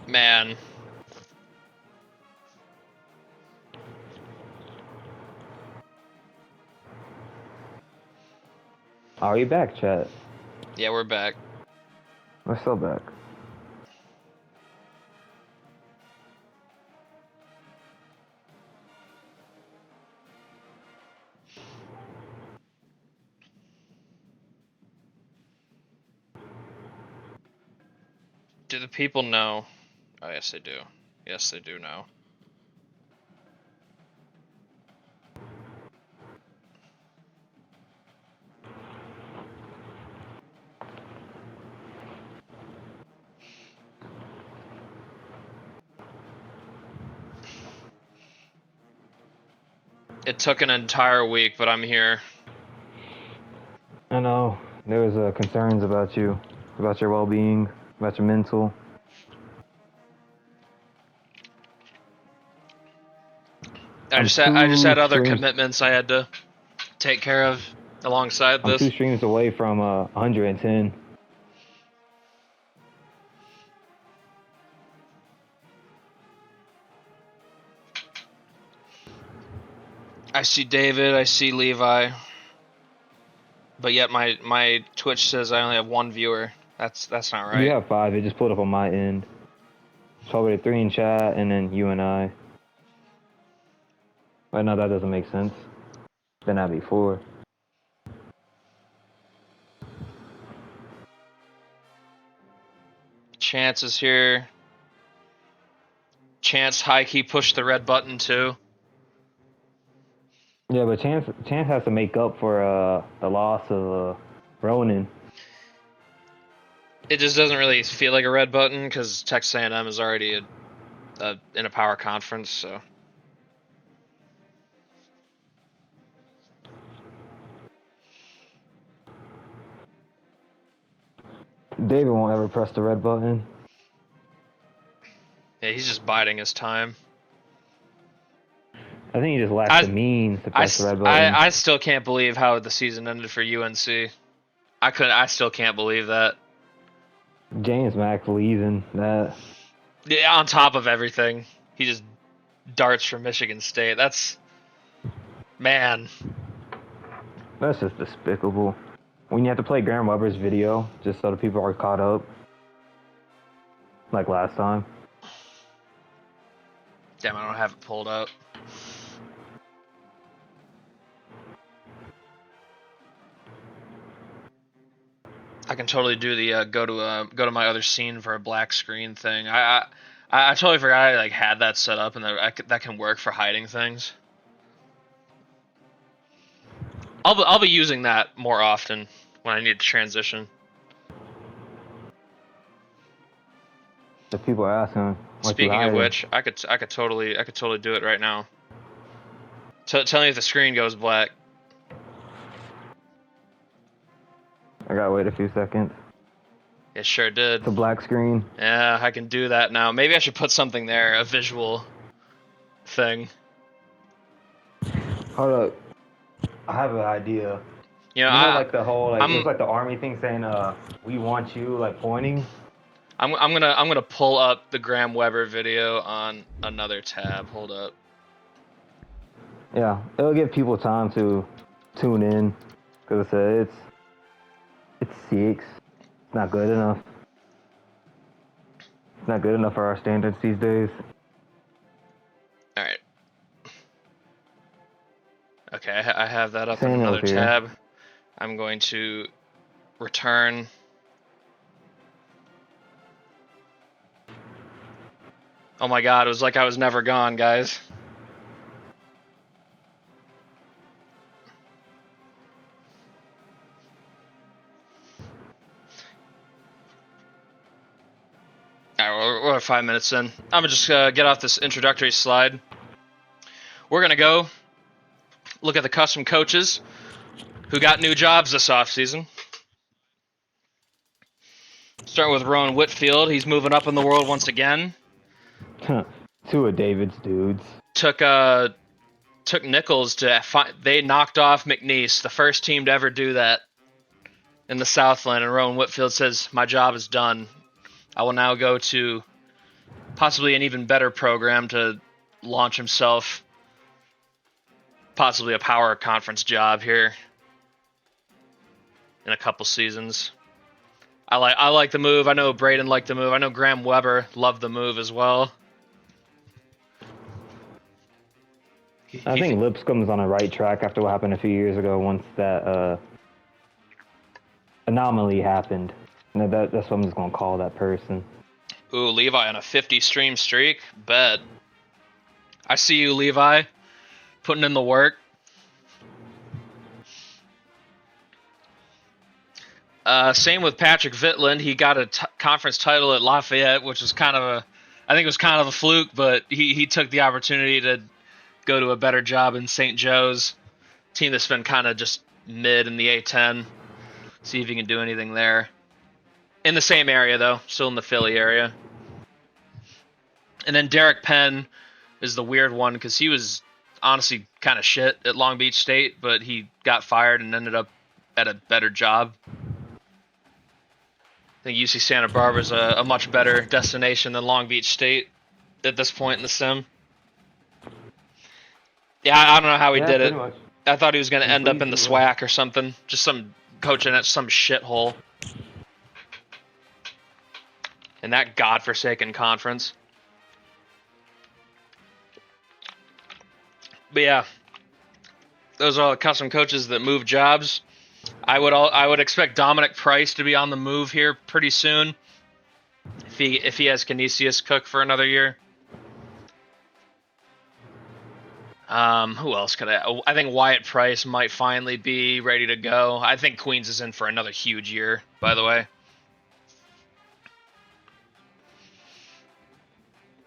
Man. Are you back, chat? Yeah, we're back. We're still back. Do the people know? Oh, yes, they do. Yes, they do know. It took an entire week, but I'm here. I know. There was concerns about you, about your well-being, about your mental. I just had other commitments I had to take care of alongside I'm this. 2 streams away from 110. I see David, I see Levi. But yet my Twitch says I only have 1 viewer. That's not right. You have 5. It just pulled up on my end. Probably 3 in chat, and then you and I. But no, that doesn't make sense. Then that'd be 4. Chance is here. Chance high key pushed the red button too. Yeah, but Chance has to make up for the loss of Ronan. It just doesn't really feel like a red button because Texas A&M is already in a power conference, so. David won't ever press the red button. Yeah, he's just biding his time. I think he just lacks the means to press the red button. I still can't believe how the season ended for UNC. I still can't believe that. James Mack leaving that. Yeah, on top of everything, he just darts from Michigan State. That's, man. That's just despicable. When you have to play Graham Weber's video just so the people are caught up, like last time. Damn, I don't have it pulled up. I can totally do the go to my other scene for a black screen thing. I totally forgot I like had that set up and that can work for hiding things. I'll be using that more often when I need to transition. The people are asking. Speaking of which, I could totally do it right now. Tell me if the screen goes black. I gotta wait a few seconds. It sure did. It's a black screen. Yeah, I can do that now. Maybe I should put something there, a visual thing. Hold up. I have an idea. You know, like the whole it was like the army thing saying we want you, like pointing. I'm gonna pull up the Graham Weber video on another tab. Hold up. Yeah, it'll give people time to tune in because I said it's 6. It's not good enough. It's not good enough for our standards these days. All right. Okay, I have that up in Samuel's another tab. I'm going to return. Oh my god, it was like I was never gone, guys. Alright, we're 5 minutes in. I'm gonna just get off this introductory slide. We're gonna go look at the custom coaches who got new jobs this offseason. Starting with Rowan Whitfield, he's moving up in the world once again. 2 of David's dudes. Took Nichols to they knocked off McNeese, the first team to ever do that in the Southland, and Rowan Whitfield says, "My job is done. I will now go to possibly an even better program to launch himself, possibly a power conference job here in a couple seasons. I like the move. I know Braden liked the move. I know Graham Weber loved the move as well. I think Lipscomb's on the right track after what happened a few years ago once that anomaly happened. That's what I'm just going to call that person. Ooh, Levi on a 50 stream streak? Bet. I see you, Levi, putting in the work. Same with Patrick Vitland. He got a conference title at Lafayette, which was I think it was kind of a fluke, but he took the opportunity to go to a better job in St. Joe's, team that's been kind of just mid in the A10. See if he can do anything there. In the same area, though, still in the Philly area. And then Derek Penn is the weird one because he was honestly kind of shit at Long Beach State, but he got fired and ended up at a better job. I think UC Santa Barbara is a much better destination than Long Beach State at this point in the sim. Yeah, I don't know how he did it. Much. I thought he was going to end up in the SWAC or something. Just some coaching at some shithole. In that godforsaken conference. But yeah, those are all the custom coaches that move jobs. I would expect Dominic Price to be on the move here pretty soon. If he has Canisius Cook for another year. Who else could I think Wyatt Price might finally be ready to go. I think Queens is in for another huge year, by the way.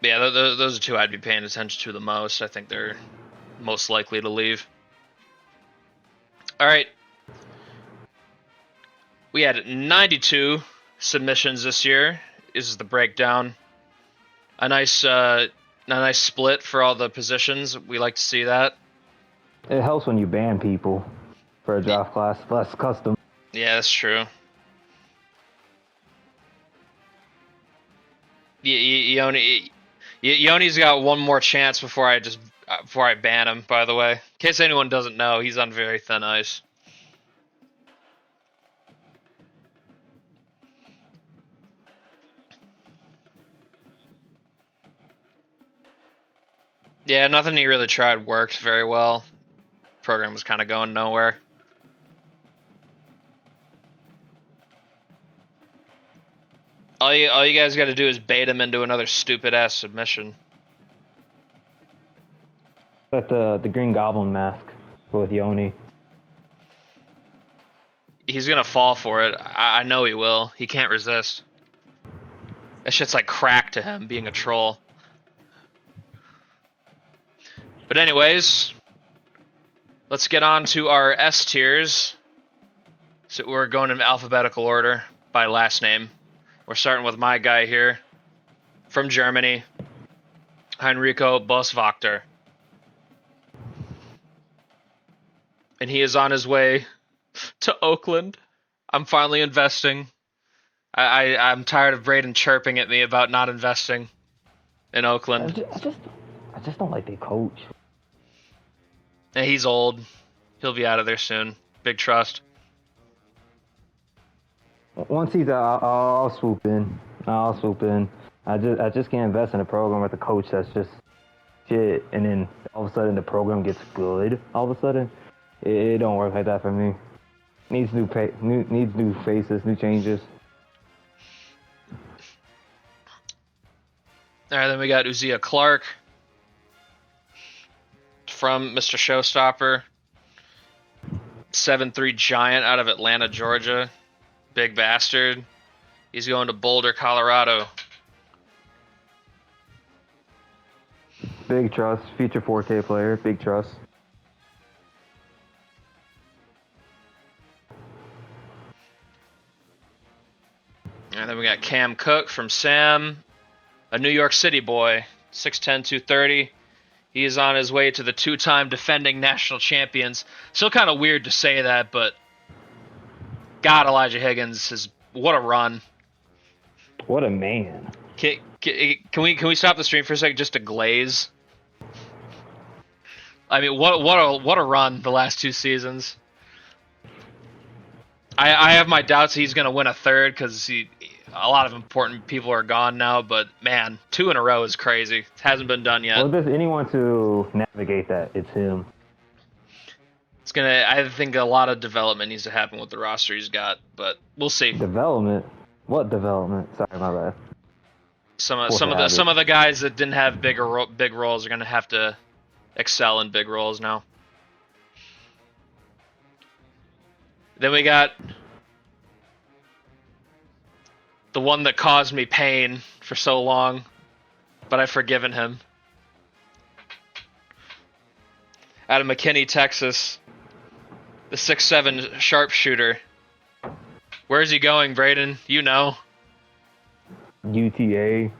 But yeah, those are two I'd be paying attention to the most. I think they're most likely to leave. All right. We had 92 submissions this year. This is the breakdown. A nice split for all the positions. We like to see that. It helps when you ban people for a draft class, less custom. Yeah, that's true. Yoni's got one more chance before I ban him, by the way. In case anyone doesn't know, he's on very thin ice. Yeah, nothing he really tried worked very well. Program was kind of going nowhere. All you guys got to do is bait him into another stupid ass submission. But the Green Goblin mask with Yoni. He's gonna fall for it. I know he will. He can't resist. That shit's like crack to him, being a troll. But anyways, let's get on to our S tiers. So we're going in alphabetical order by last name. We're starting with my guy here from Germany, Heinrico Boswachter. And he is on his way to Oakland. I'm finally investing. I'm tired of Braden chirping at me about not investing in Oakland. I just don't like the coach. And he's old. He'll be out of there soon. Big trust. Once he's out, I'll swoop in. I just can't invest in a program with a coach that's just shit, and then all of a sudden the program gets good. All of a sudden, it don't work like that for me. Needs new faces, new changes. All right, then we got Uzziah Clark from Mr. Showstopper. 7'3" giant out of Atlanta, Georgia. Big bastard. He's going to Boulder, Colorado. Big trust. Future 4K player. Big trust. And then we got Cam Cook from Sam. A New York City boy. 6'10", 230. He is on his way to the two-time defending national champions. Still kind of weird to say that, but God, Elijah Higgins what a run. What a man. Can we stop the stream for a second just to glaze? I mean, what a run the last 2 seasons. I have my doubts he's gonna win a third because a lot of important people are gone now. But man, 2 in a row is crazy. It hasn't been done yet. Well, if there's anyone to navigate that, it's him. It's gonna. I think a lot of development needs to happen with the roster he's got, but we'll see. Development? What development? Sorry, my bad. Some of the guys that didn't have big roles are gonna have to excel in big roles now. Then we got the one that caused me pain for so long, but I've forgiven him. Out of McKinney, Texas, the 6'7" sharpshooter. Where's he going, Braden? You know. UTA.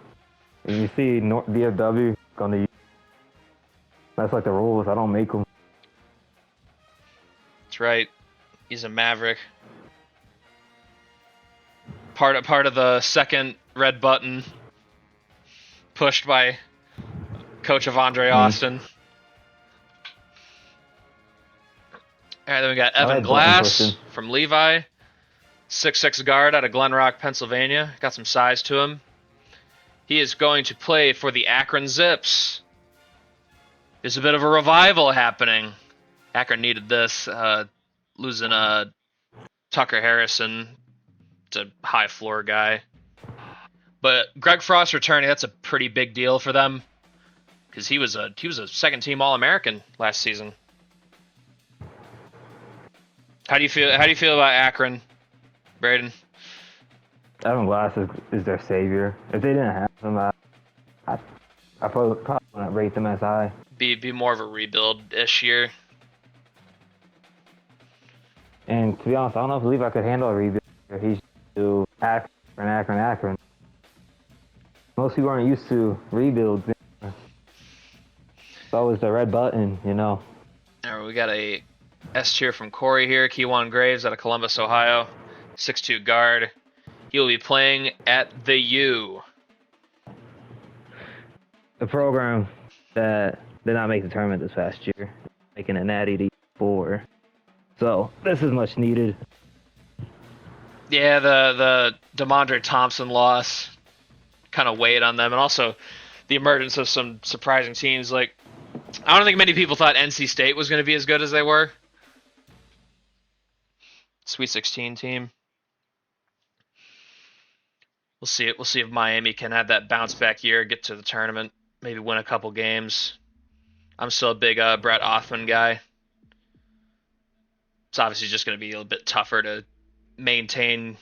If you see DFW, gonna. That's like the rules. I don't make them. That's right. He's a Maverick. Part of the second red button pushed by coach of Andre Austin. All right, then we got Evan Glass from Levi, 6'6" guard out of Glen Rock, Pennsylvania. Got some size to him. He is going to play for the Akron Zips. There's a bit of a revival happening. Akron needed this. Losing Tucker Harrison. It's a high floor guy. But Greg Frost returning, that's a pretty big deal for them. Because he was a second team All-American last season. How do you feel about Akron, Braden? Evan Glass is their savior. If they didn't have him, I probably wouldn't rate them as high. Be more of a rebuild-ish year. And to be honest, I don't know if Levi could handle a rebuild. He's used to Akron. Most people aren't used to rebuilds. It's always the red button, you know. All right, we got a S tier from Corey here. Keywan Graves out of Columbus, Ohio. 6'2" guard. He will be playing at the U. The program that did not make the tournament this past year, making a natty to E4. So this is much needed. Yeah, the DeMondre Thompson loss kind of weighed on them, and also the emergence of some surprising teams. Like, I don't think many people thought NC State was going to be as good as they were. Sweet 16 team. We'll see it. We'll see if Miami can have that bounce back year, get to the tournament, maybe win a couple games. I'm still a big Brett Othman guy. It's obviously just going to be a little bit tougher to maintain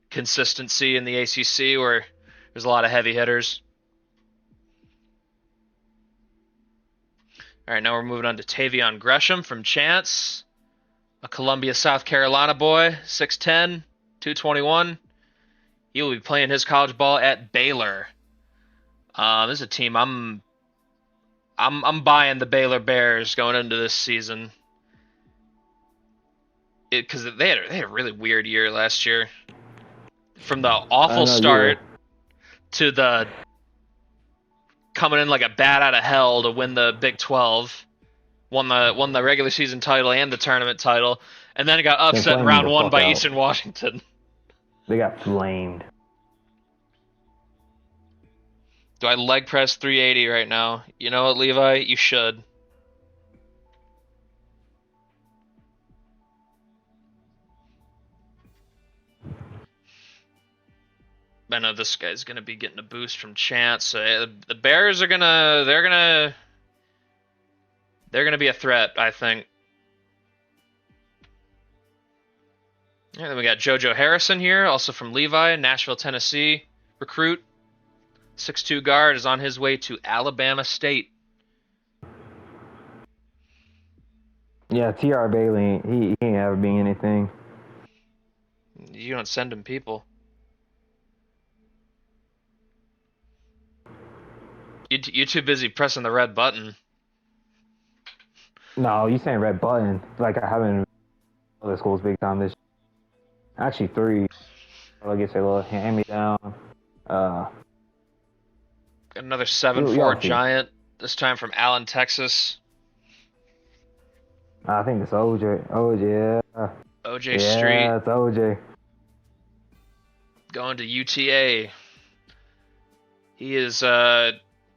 consistency in the ACC, where there's a lot of heavy hitters. All right, now we're moving on to Tavion Gresham from Chance, a Columbia, South Carolina boy, 6'10", 221. He will be playing his college ball at Baylor. This is a team I'm buying the Baylor Bears going into this season. Because they had a really weird year last year. From the awful start to the coming in like a bat out of hell to win the Big 12, won the regular season title and the tournament title, and then it got upset in round 1 by Eastern Washington. They got flamed. Do I leg press 380 right now? You know what, Levi? You should. I know this guy's gonna be getting a boost from Chance. So the Bears are they're gonna be a threat, I think. And then we got JoJo Harrison here, also from Levi, Nashville, Tennessee recruit. 6'2" guard is on his way to Alabama State. Yeah, T.R. Bailey, he ain't ever been anything. You don't send him people. You're too busy pressing the red button. No, you saying red button. Like, I haven't other schools big time this year. Actually, 3. I guess a little hand-me-down. Another You'll 7'4" see. giant, this time from Allen, Texas. I think it's OJ. Oh yeah. OJ Street Yeah, it's OJ. going to UTA. He is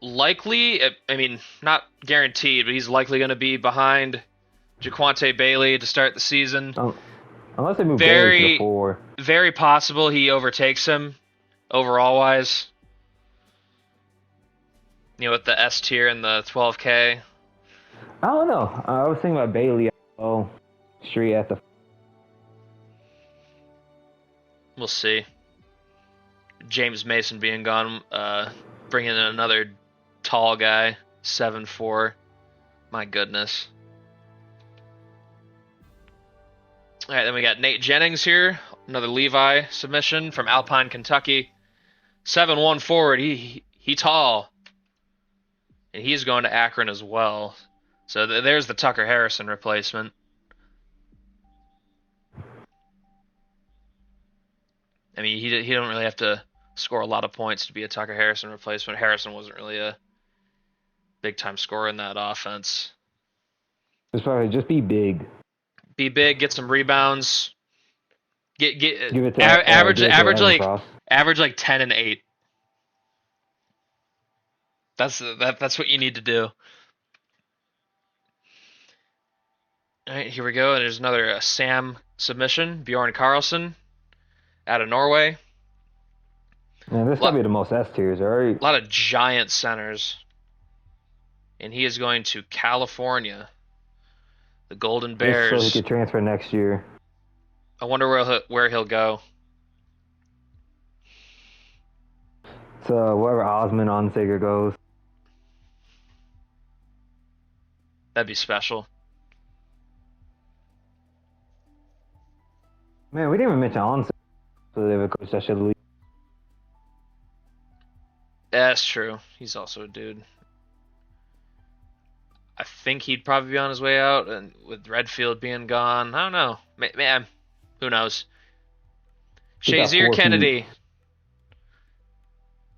likely, I mean, not guaranteed, but he's likely going to be behind Jaquante Bailey to start the season. Unless they move Bailey to the Very, 4. very possible he overtakes him overall wise. You know, with the S tier and the 12K. I don't know. I was thinking about Bailey. Oh, Street at the. We'll see. James Mason being gone, bringing in another tall guy, 7'4". My goodness. All right, then we got Nate Jennings here, another Levi submission from Alpine, Kentucky. 7'1" forward. He tall, and he's going to Akron as well. So there's the Tucker Harrison replacement. I mean, he don't really have to score a lot of points to be a Tucker Harrison replacement. Harrison wasn't really a big-time scorer in that offense. Just probably just be big. Be big, get some rebounds. Give it to average like 10 and 8. That's what you need to do. All right, here we go. And there's another Sam submission, Bjorn Carlson, out of Norway. Man, this gotta be the most S tiers, right? A lot of giant centers. And he is going to California. The Golden Bears. Just so he could transfer next year. I wonder where he'll go. So wherever Osman Onsager goes. That'd be special. Man, we didn't even mention Onsager. So they have a coach that should leave. That's true. He's also a dude. I think he'd probably be on his way out, and with Redfield being gone, I don't know. Man, who knows? Shazier Kennedy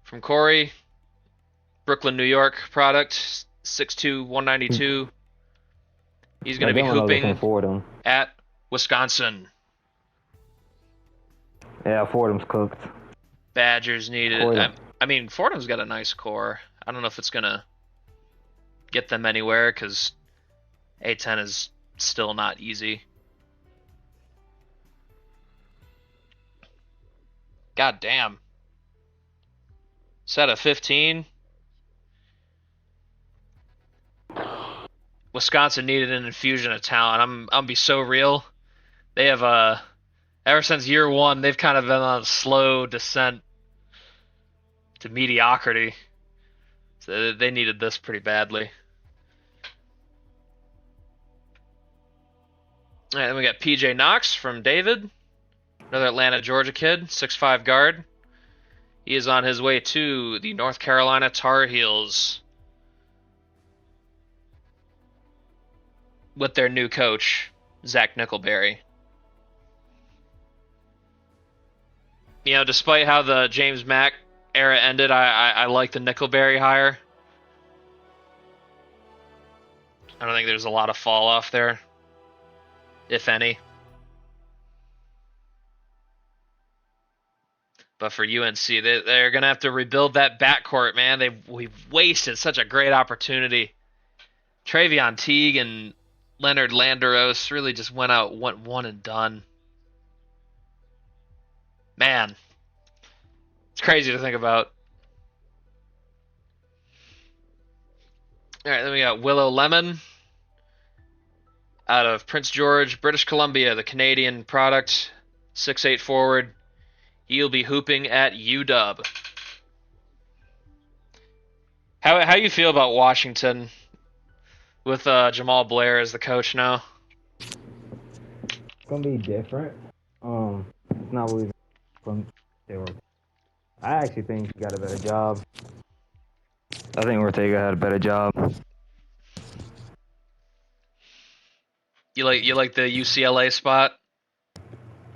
from Corey, Brooklyn, New York product, 6'2", 192. He's going to be hooping at Wisconsin. Yeah, Fordham's cooked. Badgers needed. I mean, Fordham's got a nice core. I don't know if it's going to get them anywhere because A10 is still not easy. God damn. Set of 15. Wisconsin needed an infusion of talent. I'm gonna be so real. They have ever since year one, they've kind of been on a slow descent to mediocrity. So they needed this pretty badly. All right, then we got PJ Knox from David, another Atlanta, Georgia kid, 6'5" guard. He is on his way to the North Carolina Tar Heels with their new coach, Zach Nickelberry. You know, despite how the James Mack era ended, I like the Nickelberry hire. I don't think there's a lot of fall off there, if any. But for UNC, they're going to have to rebuild that backcourt, man. We've wasted such a great opportunity. Travion Teague and Leonard Landeros really just went one and done. Man, it's crazy to think about. All right, then we got Willow Lemon out of Prince George, British Columbia, the Canadian product, 6'8" forward. He'll be hooping at UW. How you feel about Washington with Jamal Blair as the coach now? It's gonna be different. It's not what from I actually think he got a better job. I think Ortega had a better job. You like the UCLA spot?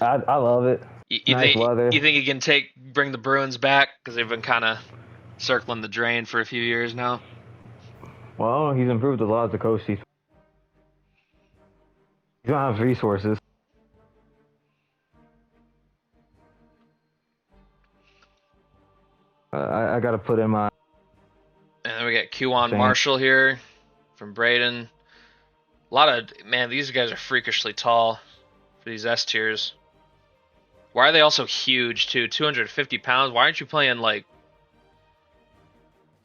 I love it. You nice think weather. You think he can bring the Bruins back because they've been kind of circling the drain for a few years now. Well, he's improved a lot as a coach. He don't have resources. I gotta put in my. And then we got Q1 Marshall here from Braden. A lot of, man, these guys are freakishly tall for these S tiers. Why are they also huge too? 250 pounds. Why aren't you playing like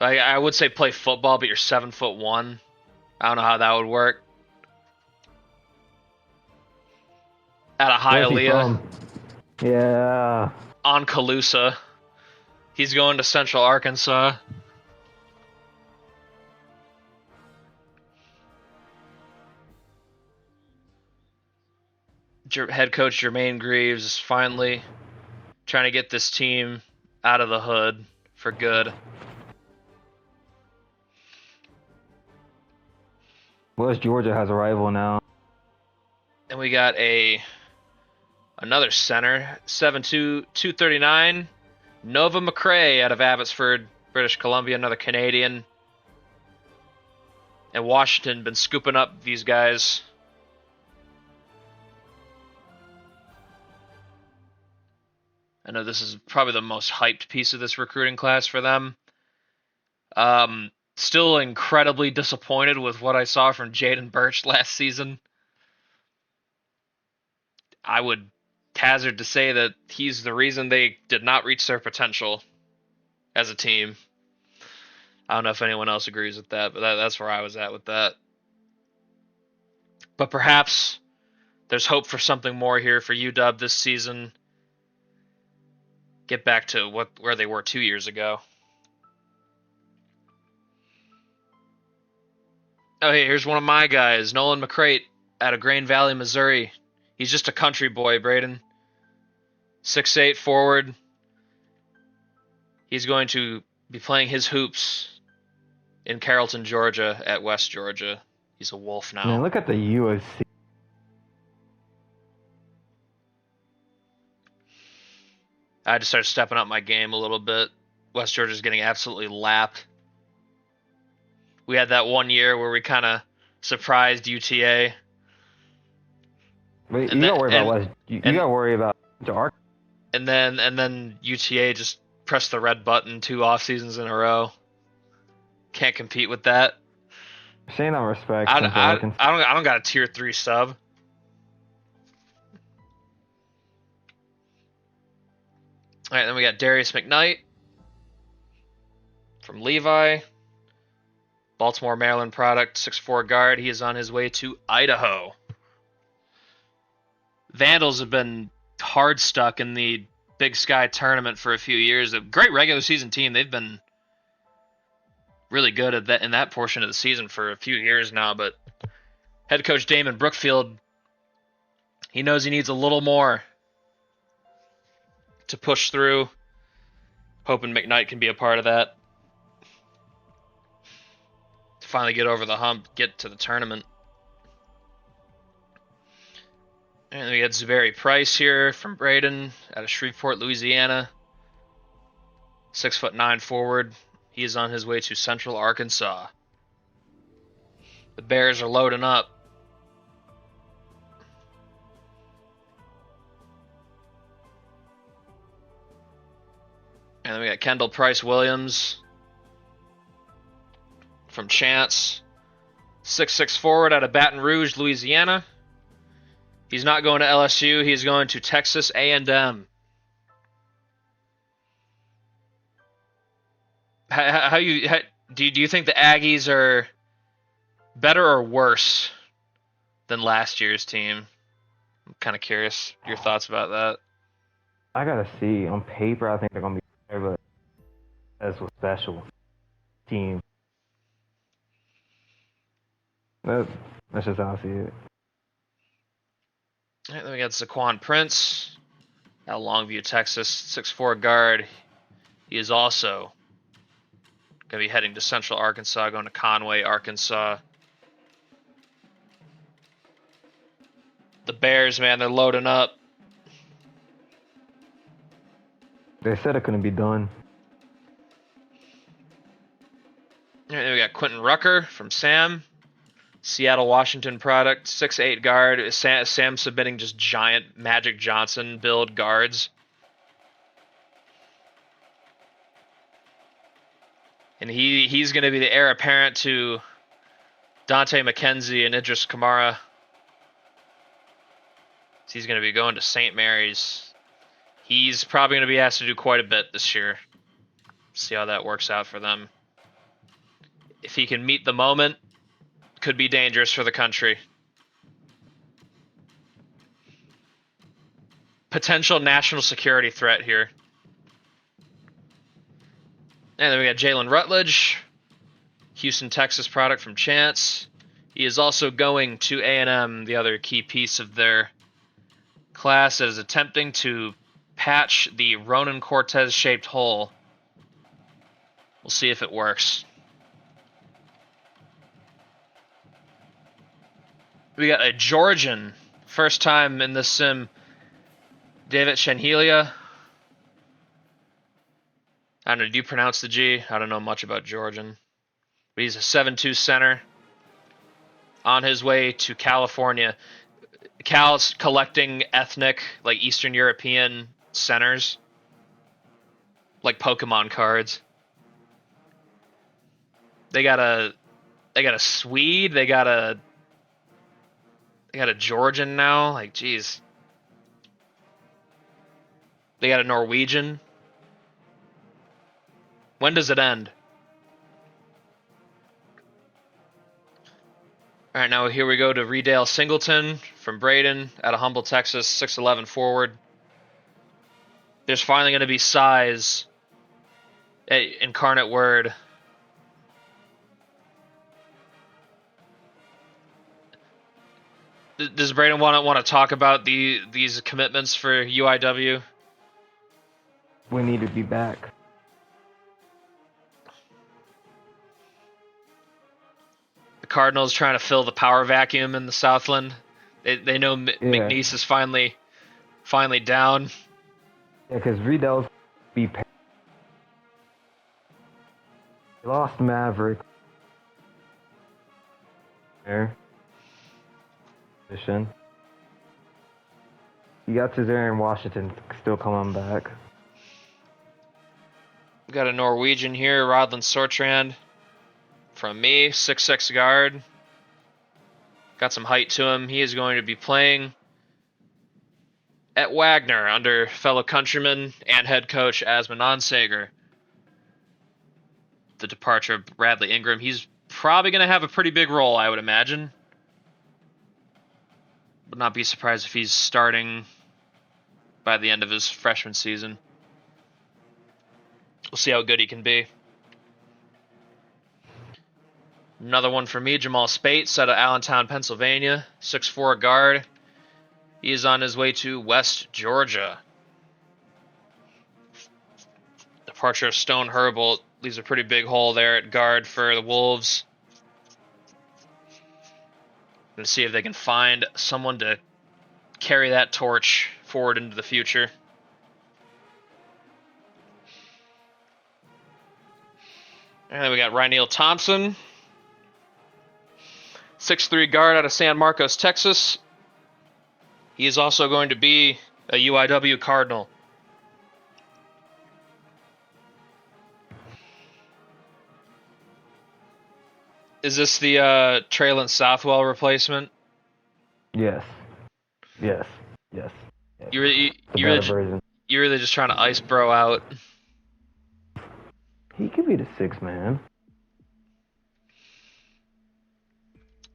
I would say play football, but you're 7'1". I don't know how that would work. At a Hialeah. Yeah. On Calusa. He's going to Central Arkansas. Head coach Jermaine Greaves is finally trying to get this team out of the hood for good. West Georgia has a rival now. And we got another center, 7'2", 239, Nova McCrae out of Abbotsford, British Columbia, another Canadian. And Washington been scooping up these guys. I know this is probably the most hyped piece of this recruiting class for them. Still incredibly disappointed with what I saw from Jaden Birch last season. I would hazard to say that he's the reason they did not reach their potential as a team. I don't know if anyone else agrees with that, but that's where I was at with that. But perhaps there's hope for something more here for UW this season. Get back to where they were 2 years ago. Oh, hey, here's one of my guys, Nolan McCrate, out of Grain Valley, Missouri. He's just a country boy, Braden. 6'8" forward. He's going to be playing his hoops in Carrollton, Georgia, at West Georgia. He's a Wolf now. Man, look at the USC. I had to start stepping up my game a little bit. West Georgia's getting absolutely lapped. We had that one year where we kind of surprised UTA. Wait, you gotta worry about West. You gotta worry about Ark. And then UTA just pressed the red button 2 off seasons in a row. Can't compete with that. Shane on respect. I don't got a tier 3 sub. All right, then we got Darius McKnight from Levi. Baltimore, Maryland product, 6'4" guard. He is on his way to Idaho. Vandals have been hard stuck in the Big Sky tournament for a few years. A great regular season team. They've been really good at that in that portion of the season for a few years now, but head coach Damon Brookfield, he knows he needs a little more to push through. Hoping McKnight can be a part of that. To finally get over the hump, get to the tournament. And we got Zaveri Price here from Braden out of Shreveport, Louisiana. 6'9" forward. He is on his way to Central Arkansas. The Bears are loading up. And then we got Kendall Price Williams from Chance. 6'6" forward out of Baton Rouge, Louisiana. He's not going to LSU. He's going to Texas A&M. Do you think the Aggies are better or worse than last year's team? I'm kind of curious your thoughts about that. I gotta see. On paper, I think they're gonna be better, but that's a special team. That's just how I see it. All right, then we got Zaquan Prince out of Longview, Texas, 6'4" guard. He is also going to be heading to Central Arkansas, going to Conway, Arkansas. The Bears, man, they're loading up. They said it couldn't be done. And then we got Quentin Rucker from Sam. Seattle, Washington product. 6'8 guard. Sam submitting just giant Magic Johnson build guards. And he's going to be the heir apparent to Dante McKenzie and Idris Kamara. He's going to be going to St. Mary's. He's probably going to be asked to do quite a bit this year. See how that works out for them. If he can meet the moment, could be dangerous for the country. Potential national security threat here. And then we got Jalen Rutledge, Houston, Texas product from Chance. He is also going to A&M, the other key piece of their class that is attempting to patch the Ronan Cortez-shaped hole. We'll see if it works. We got a Georgian, first time in this sim, David Shenhelia. I don't know, do you pronounce the G? I don't know much about Georgian. But he's a 7'2 center on his way to California. Cal's collecting ethnic, like Eastern European centers, like Pokemon cards. They got a Swede, they got a Georgian now, like geez. They got a Norwegian. When does it end? All right, now here we go to Redale Singleton from Braden out of Humble, Texas, 6'11 forward. There's finally going to be size at Incarnate Word. Does Braden want to talk about these commitments for UIW? We need to be back. The Cardinals trying to fill the power vacuum in the Southland. They know McNeese is finally down. Yeah, because Riddell's be paid. They lost Maverick. There. Mission. You got Cesarian Washington still coming back. We got a Norwegian here, Rodlin Sortrand. From me, 6'6 guard. Got some height to him. He is going to be playing at Wagner under fellow countryman and head coach Asman Onsager. The departure of Bradley Ingram. He's probably going to have a pretty big role, I would imagine. Would not be surprised if he's starting by the end of his freshman season. We'll see how good he can be. Another one for me, Jamal Spates out of Allentown, Pennsylvania. 6'4 guard. He is on his way to West Georgia. Departure of Stone Herbold leaves a pretty big hole there at guard for the Wolves. Going to see if they can find someone to carry that torch forward into the future. And then we got Ryneal Thompson. 6'3 guard out of San Marcos, Texas. He is also going to be a UIW Cardinal. Is this the Traylon Southwell replacement? Yes. Yes. You're really just trying to ice bro out. He could be the sixth man.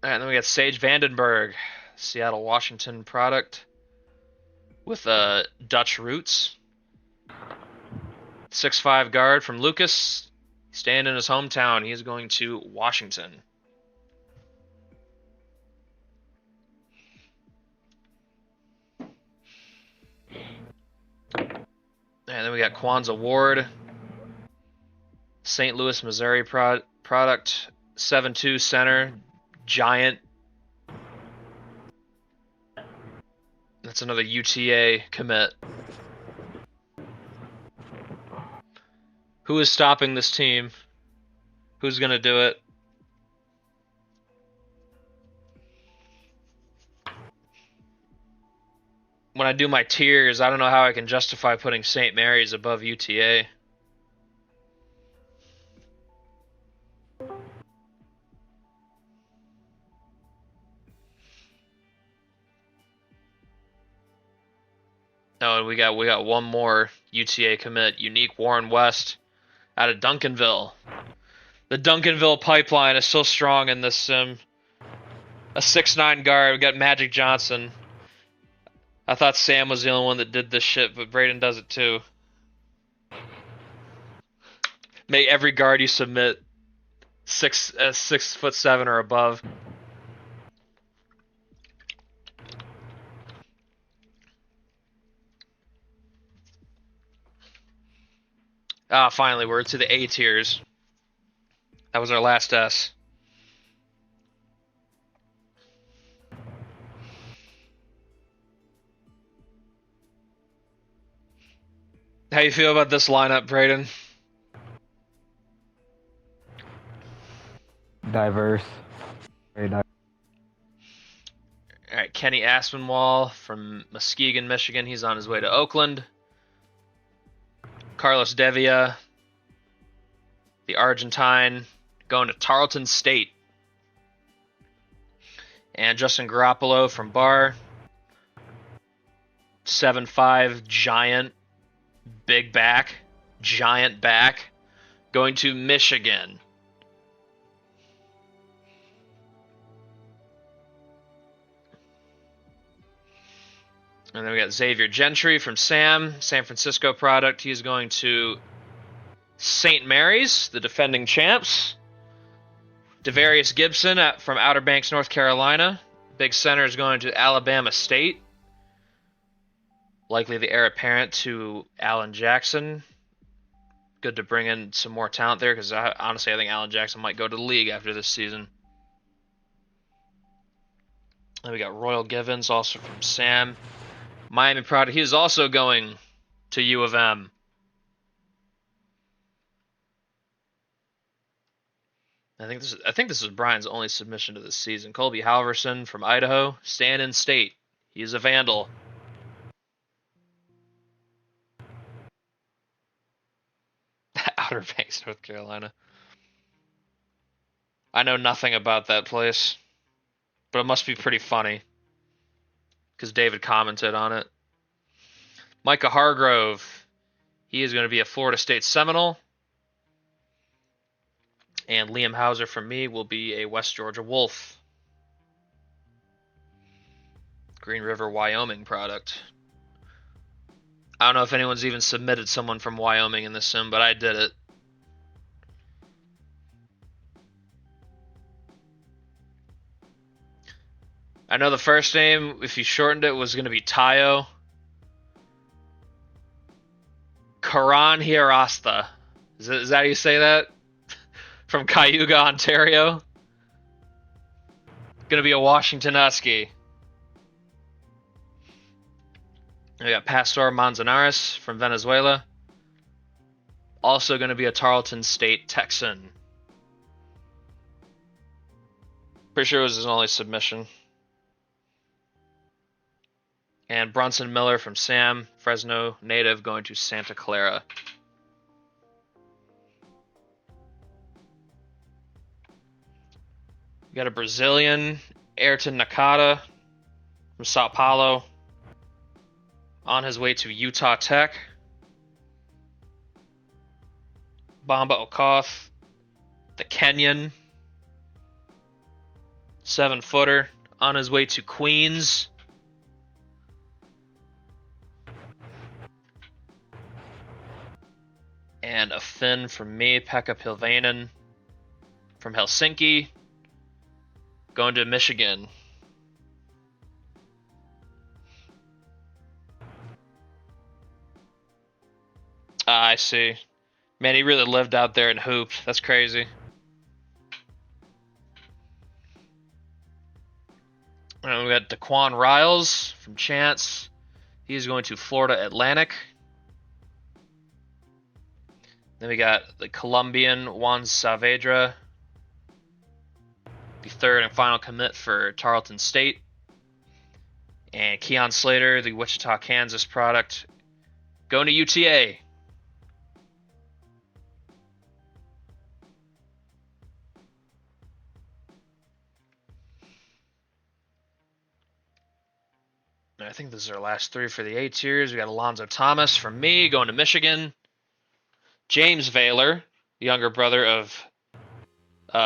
All right, then we got Sage Vandenberg, Seattle, Washington product with Dutch roots. 6'5 guard from Lucas, staying in his hometown. He is going to Washington. And then we got Kwanzaa Ward, St. Louis, Missouri product, 7'2 center, giant. That's another UTA commit. Who is stopping this team? Who's gonna do it? When I do my tiers, I don't know how I can justify putting St. Mary's above UTA. Oh, and we got one more UTA commit, Unique Warren West out of Duncanville. The Duncanville pipeline is so strong in this sim. A 6'9" guard. We got Magic Johnson. I thought Sam was the only one that did this shit, but Braden does it too. Make every guard you submit 6'7" or above. Ah, finally, we're to the A tiers. That was our last S. How you feel about this lineup, Braden? Diverse. Very diverse. All right, Kenny Aspinwall from Muskegon, Michigan. He's on his way to Oakland. Carlos Devia, the Argentine, going to Tarleton State. And Justin Garoppolo from Barr. 7'5", giant, big back, giant back, going to Michigan. And then we got Xavier Gentry from San Francisco product. He's going to St. Mary's, the defending champs. Devarius Gibson from Outer Banks, North Carolina. Big center is going to Alabama State. Likely the heir apparent to Allen Jackson. Good to bring in some more talent there because honestly I think Allen Jackson might go to the league after this season. Then we got Royal Givens, also from Sam. Miami product. He is also going to U of M. I think this is Brian's only submission to this season. Colby Halverson from Idaho, Stanton State. He's a Vandal. Outer Banks, North Carolina. I know nothing about that place, but it must be pretty funny because David commented on it. Micah Hargrove, he is going to be a Florida State Seminole. And Liam Hauser from me will be a West Georgia Wolf. Green River, Wyoming product. I don't know if anyone's even submitted someone from Wyoming in this sim, but I did it. I know the first name, if you shortened it, was going to be Tayo. Karan Hirasta. Is that how you say that? From Cayuga, Ontario. Going to be a Washington Husky. We got Pastor Manzanares from Venezuela. Also going to be a Tarleton State Texan. Pretty sure it was his only submission. And Bronson Miller from Sam, Fresno native, going to Santa Clara. We got a Brazilian, Ayrton Nakata from Sao Paulo, on his way to Utah Tech. Bamba Okoth, the Kenyan, 7-footer, on his way to Queens. And a Finn from me, Pekka Pilvainen from Helsinki, going to Michigan. I see. Man, he really lived out there and hooped. That's crazy. And we got Daquan Riles from Chance. He's going to Florida Atlantic. Then we got the Colombian Juan Saavedra, the third and final commit for Tarleton State. And Keon Slater, the Wichita, Kansas product, going to UTA. I think this is our last three for the A tiers. We got Alonzo Thomas from me going to Michigan. James Vaylor, younger brother of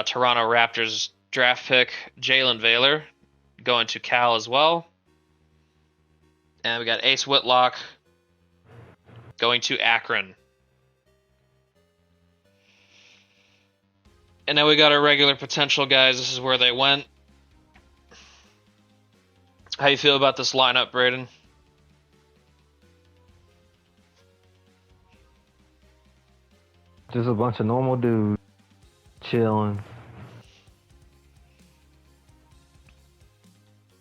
Toronto Raptors draft pick Jalen Vaylor, going to Cal as well. And we got Ace Whitlock going to Akron. And then we got our regular potential guys. This is where they went. How you feel about this lineup, Braden? Just a bunch of normal dudes chilling.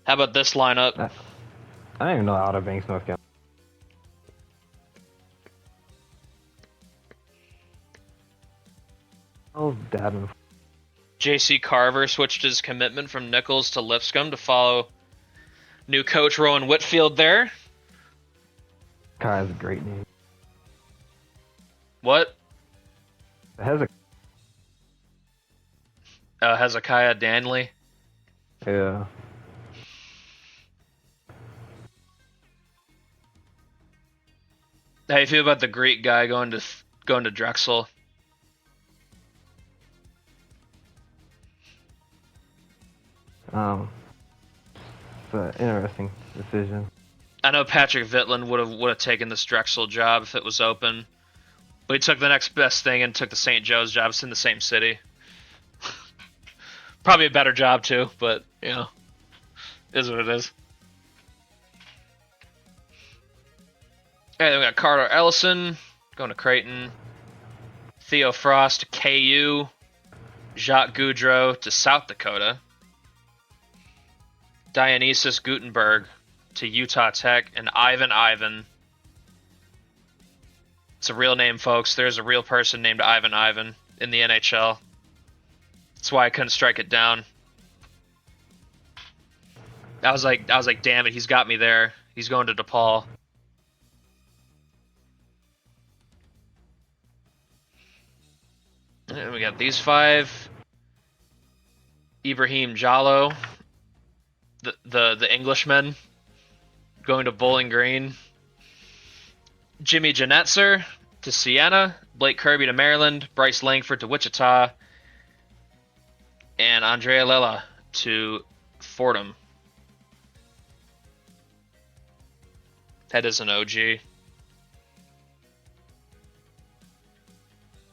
How about this lineup? I don't even know Outer Banks, North Carolina. Oh, dabbing. J.C. Carver switched his commitment from Nichols to Lipscomb to follow new coach Rowan Whitfield there. Kai has a great name. What? Hezekiah. Hezekiah Danley. Yeah. How you feel about the Greek guy going to Drexel? It's an interesting decision. I know Patrick Vitland would have taken this Drexel job if it was open, but he took the next best thing and took the St. Joe's job. It's in the same city. Probably a better job too, but you know, is what it is. All right, then we got Carter Ellison going to Creighton, Theo Frost to KU, Jacques Goudreau to South Dakota, Dionysus Gutenberg to Utah Tech, and Ivan. It's a real name, folks. There's a real person named Ivan in the NHL. That's why I couldn't strike it down. I was like, damn it, he's got me there. He's going to DePaul. And we got these five. Ibrahim Jallo, the Englishman, going to Bowling Green. Jimmy Janetzer to Siena, Blake Kirby to Maryland, Bryce Langford to Wichita, and Andrea Lela to Fordham. That is an OG.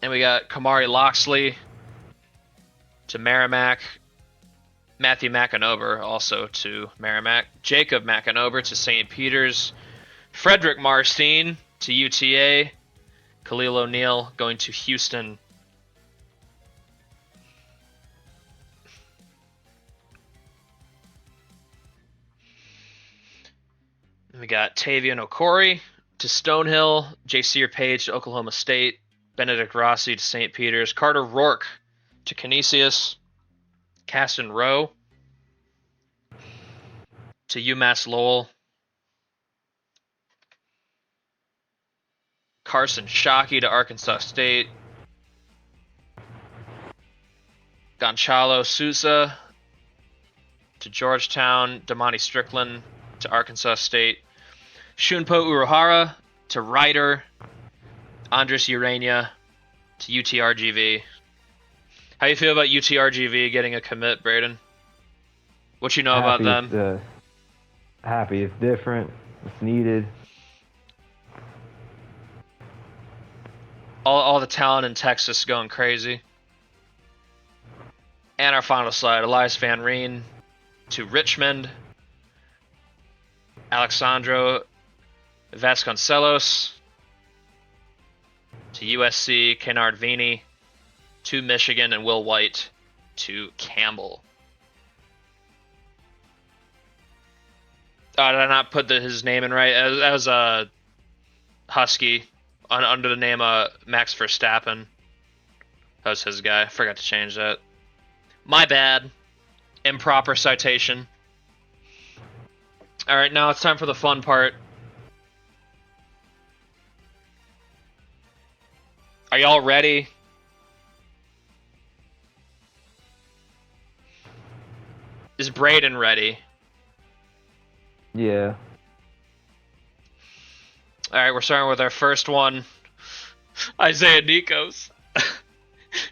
And we got Kamari Loxley to Merrimack, Matthew McInober also to Merrimack, Jacob McInober to St. Peter's, Frederick Marstein to UTA, Khalil O'Neal going to Houston. And we got Tavian Okori to Stonehill, J.C. Page to Oklahoma State, Benedict Rossi to St. Peter's, Carter Rourke to Canisius, Caston Rowe to UMass Lowell, Carson Shockey to Arkansas State, Gonçalo Sousa to Georgetown, Damani Strickland to Arkansas State, Shunpo Uruhara to Rider, Andres Urania to UTRGV. How you feel about UTRGV getting a commit, Braden? What you know about them? Happy. It's different. It's needed. All the talent in Texas going crazy. And our final slide, Elias Van Reen to Richmond, Alexandro Vasconcelos to USC, Kennard Vini to Michigan, and Will White to Campbell. Did I not put his name in right? As a Husky, under the name Max Verstappen. That was his guy. Forgot to change that. My bad. Improper citation. Alright, now it's time for the fun part. Are y'all ready? Is Braden ready? Yeah. Alright, we're starting with our first one. Isaiah Nikos.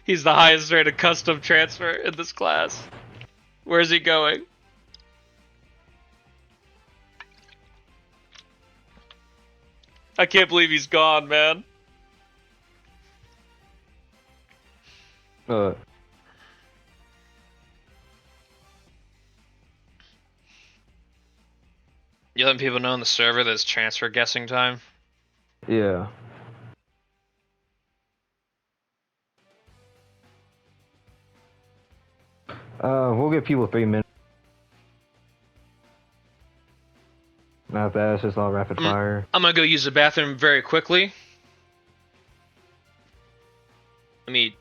He's the highest rated custom transfer in this class. Where's he going? I can't believe he's gone, man. Uh. You letting people know on the server that it's transfer guessing time? Yeah. We'll give people 3 minutes. After that, it's just all rapid fire. I'm gonna go use the bathroom very quickly. Let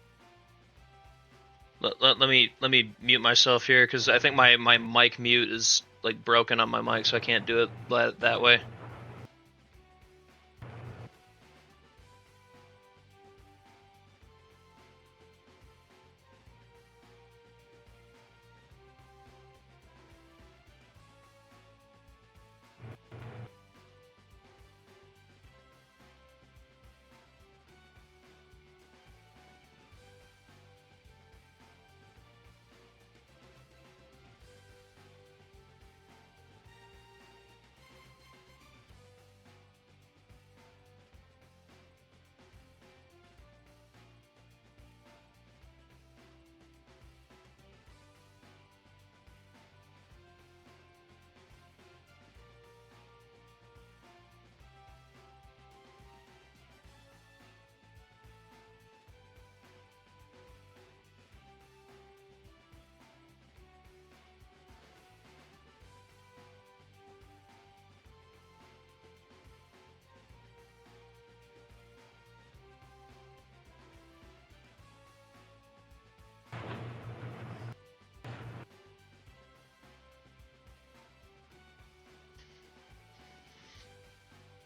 me mute myself here because I think my mic mute is like broken on my mic, so I can't do it that way.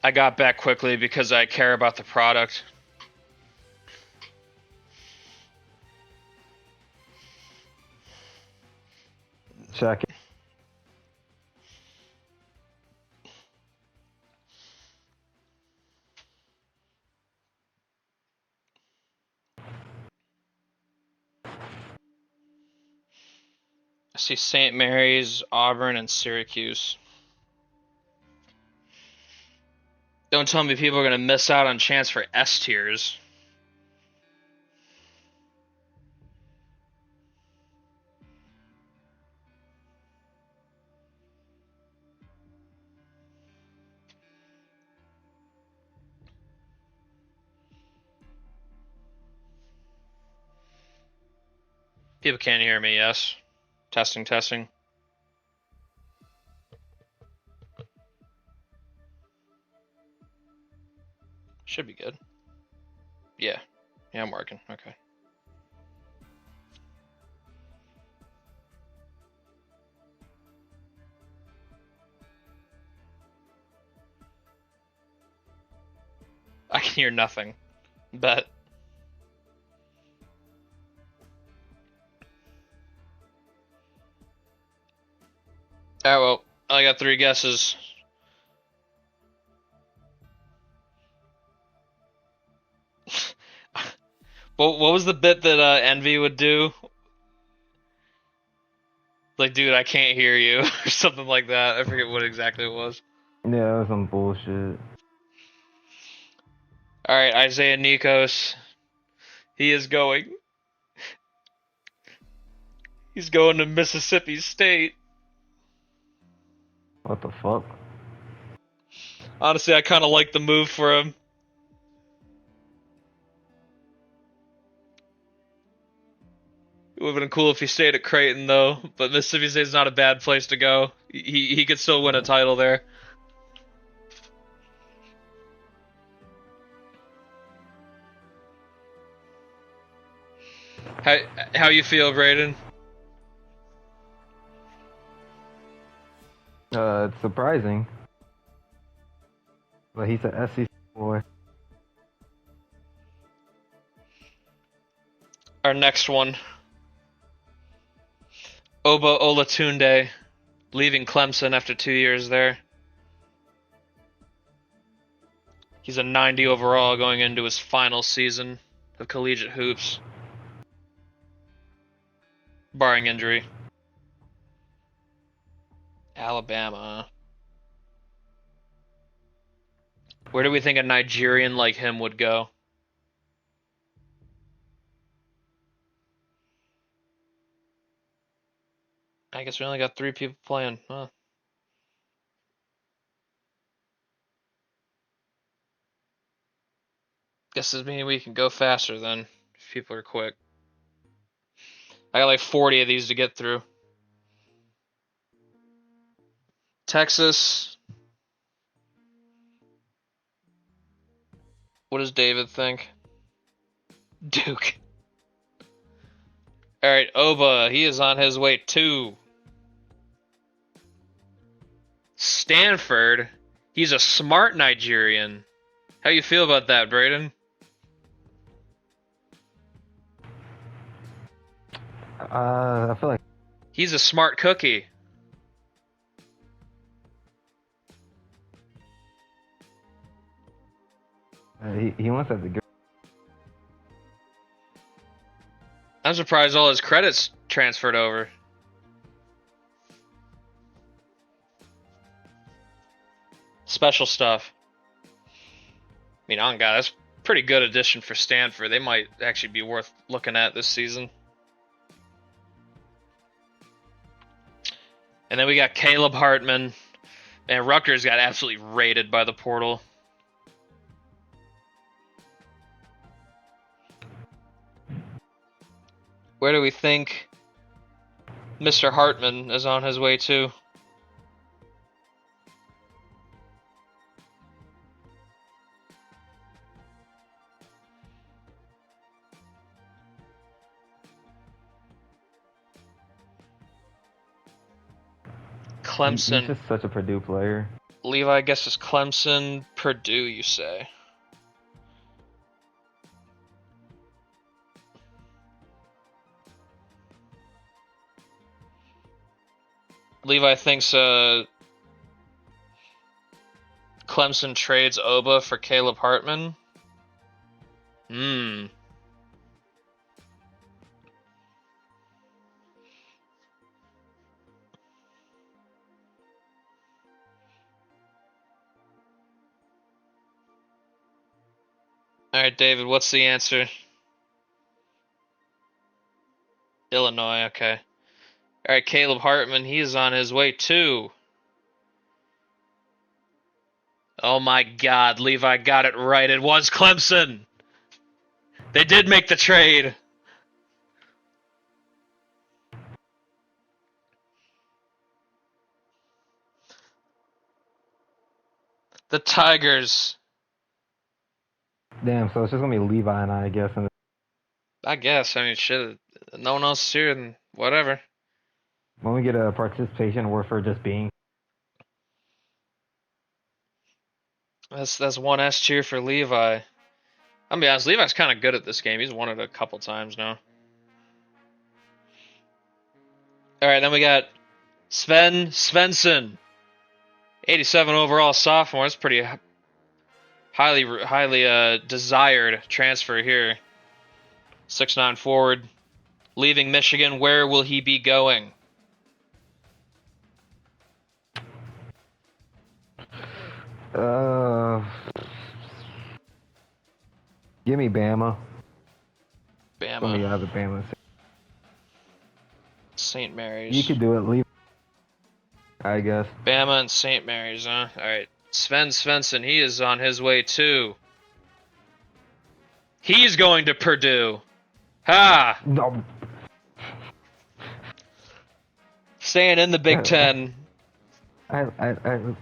I got back quickly because I care about the product. Check it. I see St. Mary's, Auburn, and Syracuse. Don't tell me people are gonna miss out on chance for S tiers. People can't hear me, yes? Testing, testing. Should be good. Yeah. Yeah, I'm working. Okay. I can hear nothing. Bet. Alright, well, I got 3 guesses. What was the bit that Envy would do? Like, dude, I can't hear you, or something like that. I forget what exactly it was. Yeah, that was some bullshit. Alright, Isaiah Nikos. He is going. He's going to Mississippi State. What the fuck? Honestly, I kind of like the move for him. It would have been cool if he stayed at Creighton, though. But Mississippi State's not a bad place to go. He could still win a title there. How how you feel, Braden? It's surprising, but he's an SEC boy. Our next one. Oba Olatunde, leaving Clemson after 2 years there. He's a 90 overall going into his final season of collegiate hoops, barring injury. Alabama. Where do we think a Nigerian like him would go? I guess we only got 3 people playing. Huh. Guess this means we can go faster then, if people are quick. I got like 40 of these to get through. Texas. What does David think? Duke. Alright, Oba, he is on his way too. Stanford. He's a smart Nigerian. How you feel about that, Braden? I feel like He's a smart cookie. he wants that to go. I'm surprised all his credits transferred over. Special stuff. I mean, on God, that's pretty good addition for Stanford. They might actually be worth looking at this season. And then we got Caleb Hartman. And Rutgers got absolutely raided by the portal. Where do we think Mr. Hartman is on his way to? Clemson. He's just such a Purdue player. Levi guesses Clemson, Purdue, you say. Levi thinks Clemson trades Oba for Caleb Hartman. Alright, David, what's the answer? Illinois, okay. Alright, Caleb Hartman, he is on his way too. Oh my God, Levi got it right. It was Clemson. They did make the trade. The Tigers. Damn, so it's just gonna be Levi and I guess. And I guess. I mean, shit. No one else is here, and whatever. when we get a participation award for just being. That's one S cheer for Levi. I'm gonna be honest, Levi's kind of good at this game. He's won it a couple times now. All right, then we got Sven Svensson, 87 overall sophomore. That's pretty highly desired transfer here. 6'9" forward, leaving Michigan. Where will he be going? Give me Bama. Bama. Let me have Bama. St. Mary's. You could do it, Levi. I guess. Bama and St. Mary's, huh? All right. Sven Svensson, he is on his way too. He's going to Purdue. Ha! No. Staying in the Big Ten. I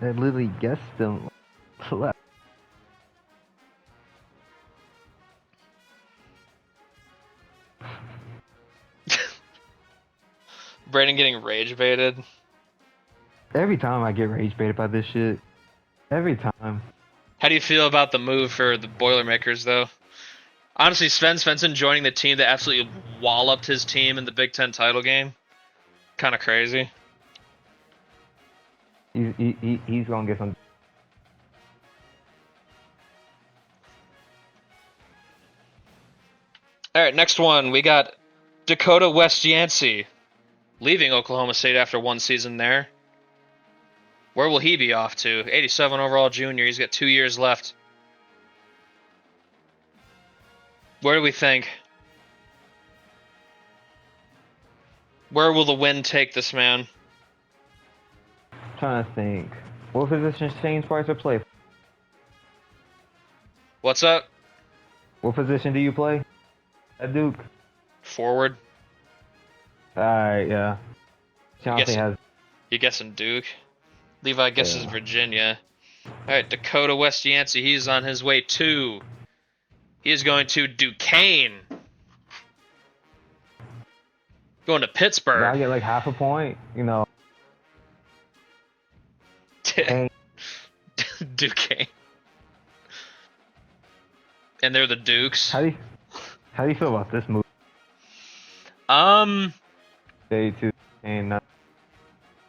literally guessed them. Brayden getting rage baited. Every time I get rage baited by this shit. Every time. How do you feel about the move for the Boilermakers, though? Honestly, Sven Svensson joining the team that absolutely walloped his team in the Big Ten title game. Kind of crazy. He's gonna get some. All right, next one. We got Dakota West Yancey leaving Oklahoma State after one season there. Where will he be off to? 87 overall junior. He's got 2 years left. Where do we think? Where will the wind take this man? Trying to think. What position Shane Spicer play? What's up? What position do you play at Duke? Forward. Alright, yeah. Chauncey has. You guessing Duke? Levi guesses Virginia. Alright, Dakota West Yancey. He's on his way to. He is going to Duquesne. Going to Pittsburgh. I get like half a point, you know. Duquesne. And they're the Dukes. How do you feel about this move? Day two and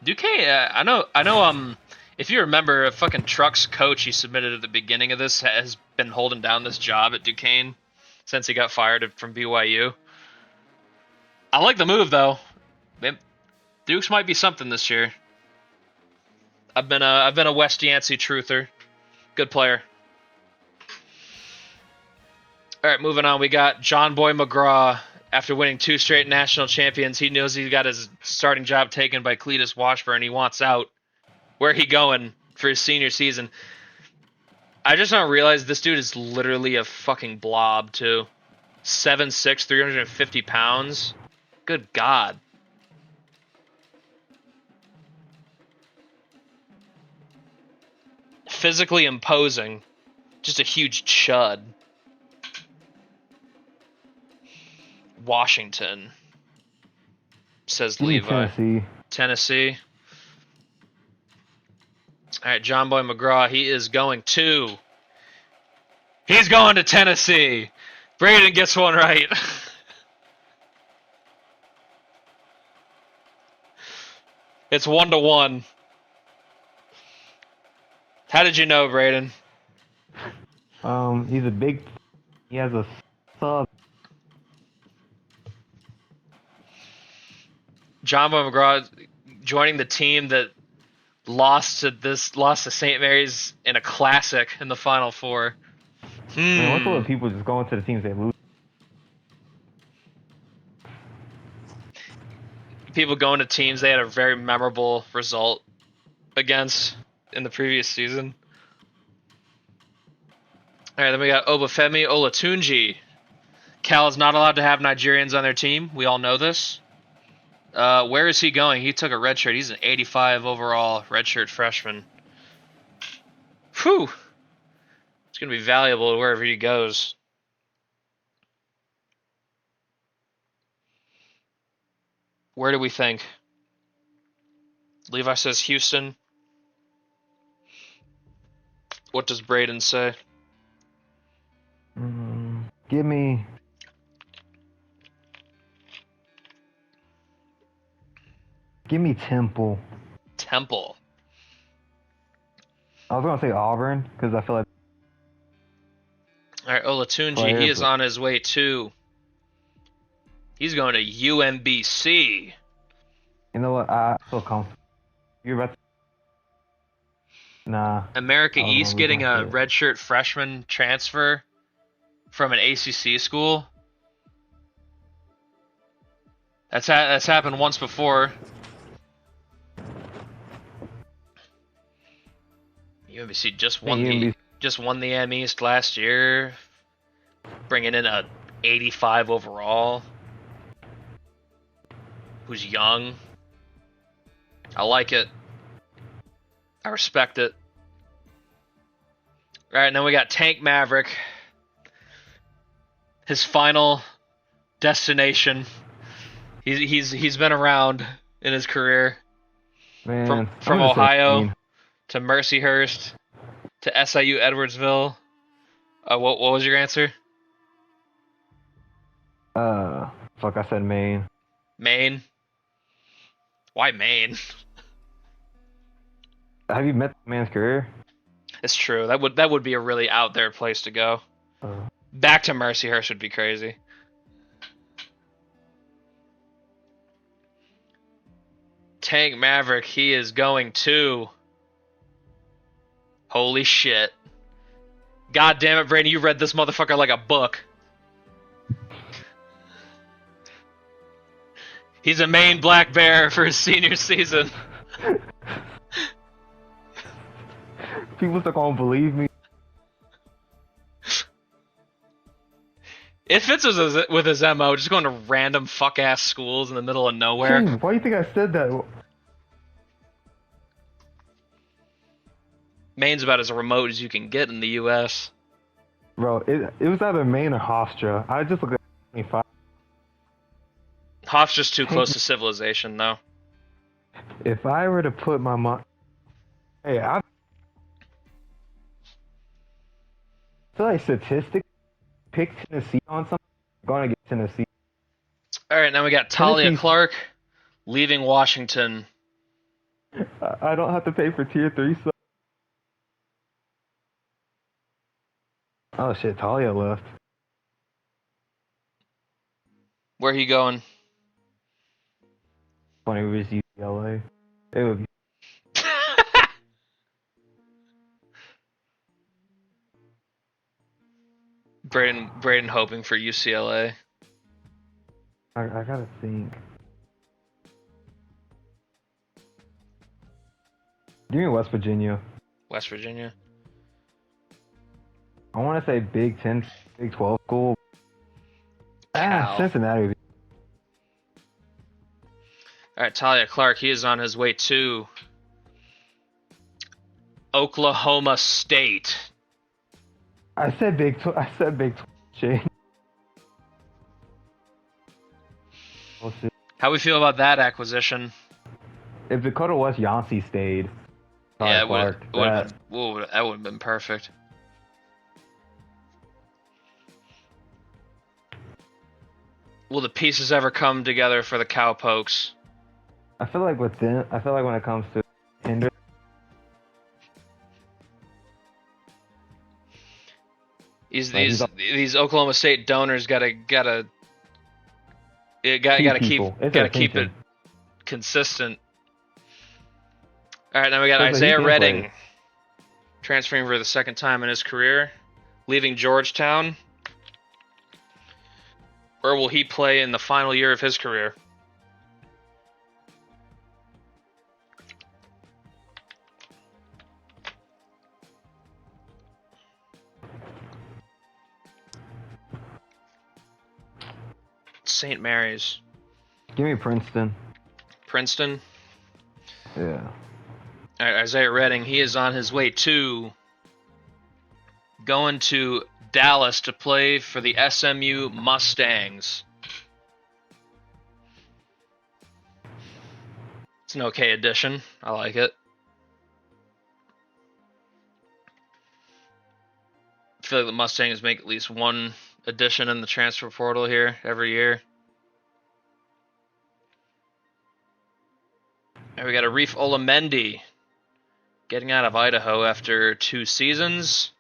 Duquesne. I know. If you remember, a fucking Trucks coach he submitted at the beginning of this has been holding down this job at Duquesne since he got fired from BYU. I like the move though. Dukes might be something this year. I've been a West Yancey truther. Good player. All right, moving on. We got John Boy McGraw. After winning 2 straight national champions, he knows he got his starting job taken by Cletus Washburn. He wants out. Where he going for his senior season? I just don't realize this dude is literally a fucking blob too. 7'6", 350 pounds. Good God. Physically imposing. Just a huge chud. Washington, says Levi. Tennessee. All right, John Boy McGraw. He's going to Tennessee. Braden gets one right. It's 1-1. How did you know, Braden? He's a big. He has a sub. John Boy McGraw joining the team that lost to St. Mary's in a classic in the Final Four. Man, what's all the people just going to the teams they lose? People going to teams they had a very memorable result against in the previous season. All right, then we got Obafemi Olatunji. Cal is not allowed to have Nigerians on their team. We all know this. Where is he going? He took a redshirt. He's an 85 overall redshirt freshman. Whew. It's going to be valuable wherever he goes. Where do we think? Levi says Houston. What does Braden say? Give me Temple. Temple. I was gonna say Auburn because I feel like. All right, Olatunji. He is on his way too. He's going to UMBC. You know what? I feel comfortable. You're about to... Nah. America East getting a redshirt freshman transfer from an ACC school. That's happened once before. UMBC just won the M East last year, bringing in a 85 overall. Who's young. I like it. I respect it. All right, and then we got Tank Maverick. His final destination. He's been around in his career. Man, I'm From gonna say Ohio Maine. to Mercyhurst to SIU Edwardsville. What was your answer? Fuck, I said Maine. Maine. Why Maine? Have you met the man's career? It's true. That would be a really out there place to go. Uh, Back to Mercyhurst would be crazy. Tank Maverick, he is going to. Holy shit. God damn it, Brandon, you read this motherfucker like a book. He's a Maine Black Bear for his senior season. People still gonna believe me. It fits with his MO, just going to random fuck ass schools in the middle of nowhere. Shane, why do you think I said that? Maine's about as remote as you can get in the US. Bro, it was either Maine or Hofstra. I just looked at 25. Hoff's just too close to civilization, though. If I were to put my money, hey, I feel like statistics pick Tennessee on something. I'm gonna get Tennessee. All right, now we got Talia Tennessee's- Clark leaving Washington. I don't have to pay for tier 3, so. Oh shit, Talia left. Where he going? Funny, we just UCLA. It would be. Braden hoping for UCLA. I gotta think. Give me West Virginia. West Virginia. I want to say Big 10, Big 12 school. Cal. Cincinnati. Would be. All right, Talia Clark, he is on his way to Oklahoma State. I said Big 12. I said Big 12. Shane. We'll see. How we feel about that acquisition? If Dakota West Yancey stayed, Yeah, Clark, that would have been perfect. Will the pieces ever come together for the Cowpokes? I feel like with them, I feel like when it comes to Hinder, These Oklahoma State donors gotta keep it consistent. All right, now we got Isaiah Redding transferring for the second time in his career, leaving Georgetown. Where will he play in the final year of his career? St. Mary's. Give me Princeton. Princeton. Yeah. All right, Isaiah Redding, he is on his way to going to Dallas to play for the SMU Mustangs. It's an okay addition. I like it. I feel like the Mustangs make at least one addition in the transfer portal here every year. And we got Arif Olamendi getting out of Idaho after 2 seasons.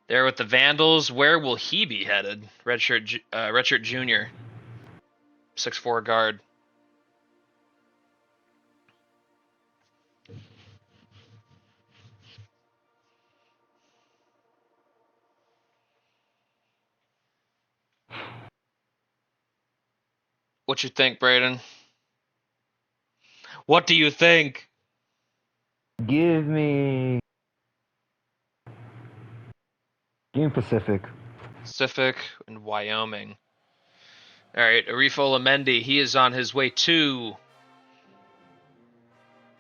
There with the Vandals. Where will he be headed? Redshirt junior. 6'4" guard. What you think, Braden? What do you think? Give me Pacific. Pacific and Wyoming. All right, Arif Olamendi, he is on his way to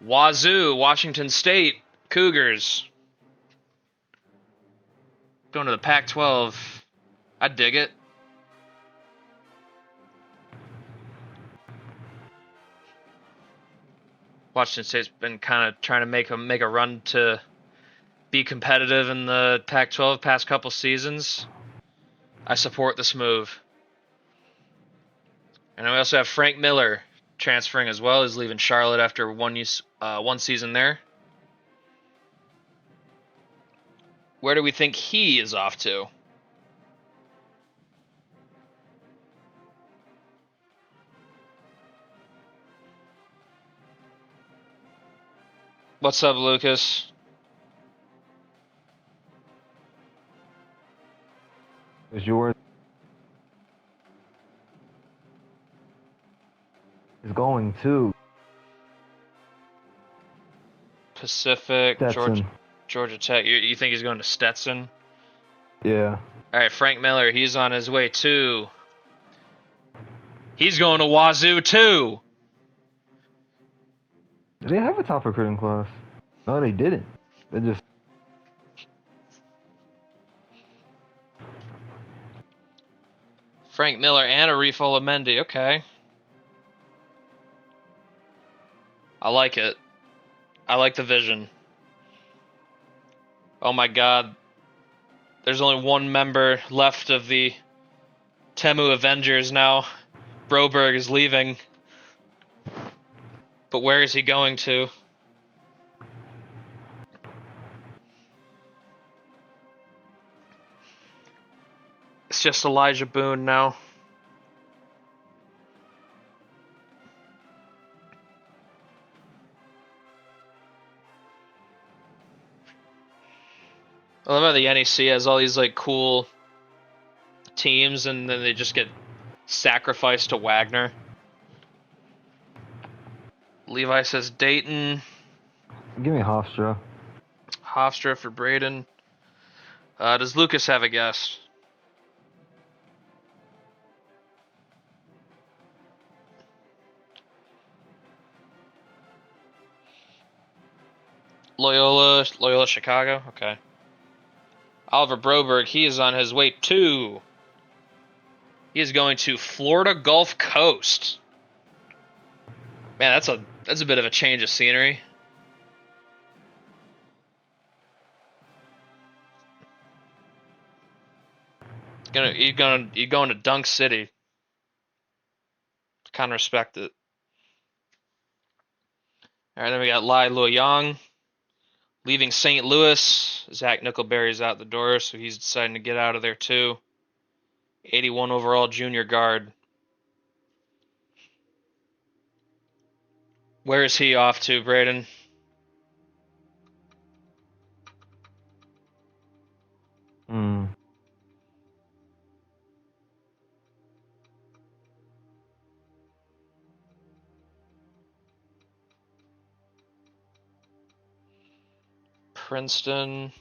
Wazoo, Washington State Cougars. Going to the Pac-12. I dig it. Washington State's been kind of trying to make a run to be competitive in the Pac-12 past couple seasons. I support this move. And we also have Frank Miller transferring as well. He's leaving Charlotte after one season there. Where do we think he is off to? What's up, Lucas? Is yours? Is going to Pacific, Stetson. Georgia Tech. You think he's going to Stetson? Yeah. All right, Frank Miller. He's on his way too. He's going to Wazoo too. Did they have a top recruiting class? No, they didn't. They just. Frank Miller and Arif Olamendi. Okay. I like it. I like the vision. Oh my god. There's only one member left of the Temu Avengers now. Broberg is leaving. But where is he going to? It's just Elijah Boone now. I love how the NEC has all these like cool teams and then they just get sacrificed to Wagner. Levi says Dayton. Give me Hofstra. Hofstra for Braden. Does Lucas have a guess? Loyola Chicago? Okay. Oliver Broberg, he is on his way to. He is going to Florida Gulf Coast. Man, that's a bit of a change of scenery. You're going to Dunk City. Kind of respect it. All right, then we got Lai Luoyang leaving St. Louis. Zach Nickelberry's out the door, so he's deciding to get out of there too. 81 overall junior guard. Where is he off to, Braden? Princeton.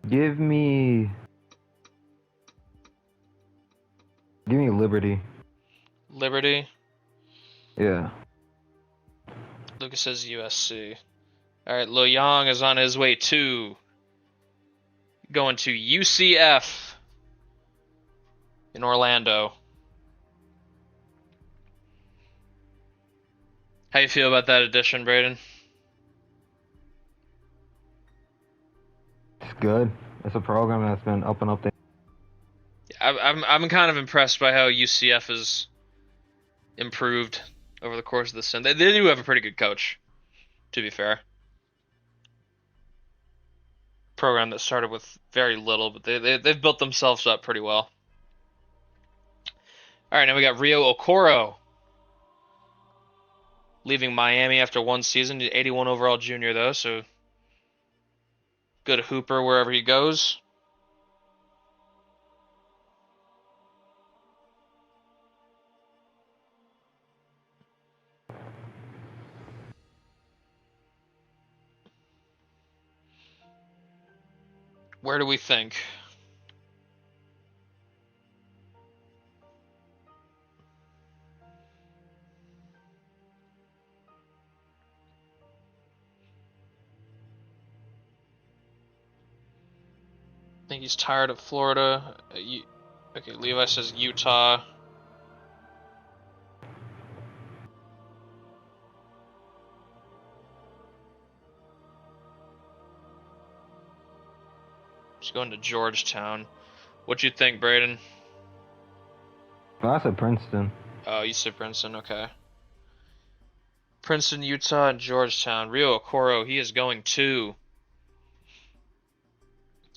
Give me Liberty. Liberty. Yeah. Lucas says USC. All right, Luoyang is on his way too. Going to UCF in Orlando. How you feel about that addition, Braden? It's good. It's a program that's been up and up there. I'm kind of impressed by how UCF has improved over the course of the season. They do have a pretty good coach, to be fair. Program that started with very little, but they've built themselves up pretty well. All right, now we got Rio Okoro leaving Miami after one season. 81 overall junior though, so good hooper wherever he goes. Where do we think? I think he's tired of Florida. Okay, Levi says Utah. He's going to Georgetown. What you think, Braden? Well, I said Princeton. Oh, you said Princeton. Okay. Princeton, Utah, and Georgetown. Rio Okoro, he is going to.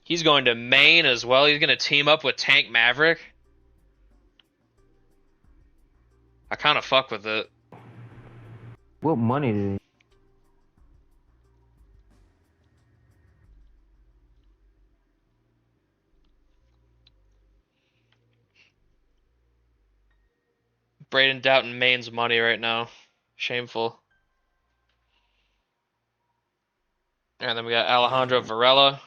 He's going to Maine as well. He's going to team up with Tank Maverick. I kind of fuck with it. What money did he? Braden doubting Maine's money right now. Shameful. And then we got Alejandro Varela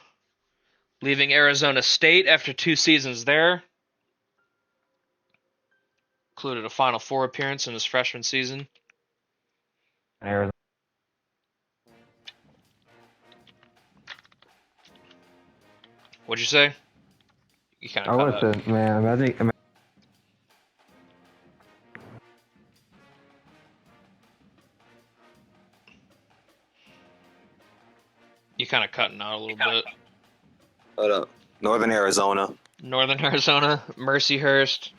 leaving Arizona State after 2 seasons there. Included a Final Four appearance in his freshman season. Arizona. What'd you say? You kind I of would cut have out. said, man. I think. You kind of cutting out a little bit. Hold up. Northern Arizona. Northern Arizona, Mercyhurst.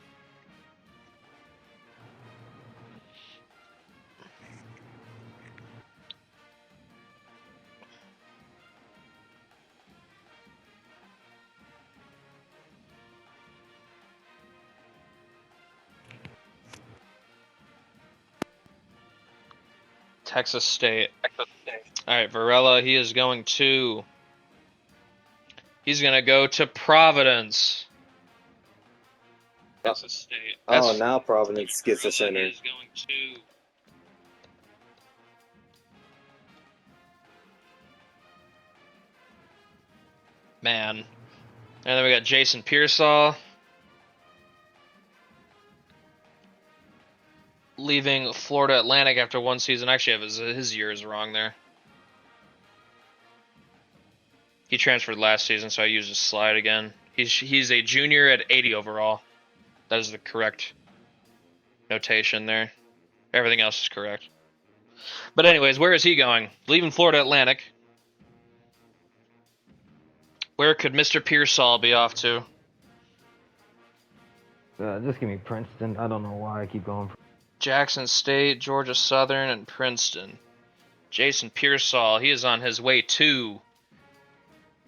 Texas State. All right, Varela, he's going to go to Providence. Texas State. Oh, now Providence gets a center. Is going to. Man. And then we got Jason Pearsall leaving Florida Atlantic after 1 season. Actually, I have his year is wrong there. He transferred last season, so I used his slide again. He's a junior at 80 overall. That is the correct notation there. Everything else is correct. But anyways, where is he going? Leaving Florida Atlantic. Where could Mr. Pearsall be off to? Just give me Princeton. I don't know why I keep going. Jackson State, Georgia Southern, and Princeton. Jason Pearsall, he is on his way to.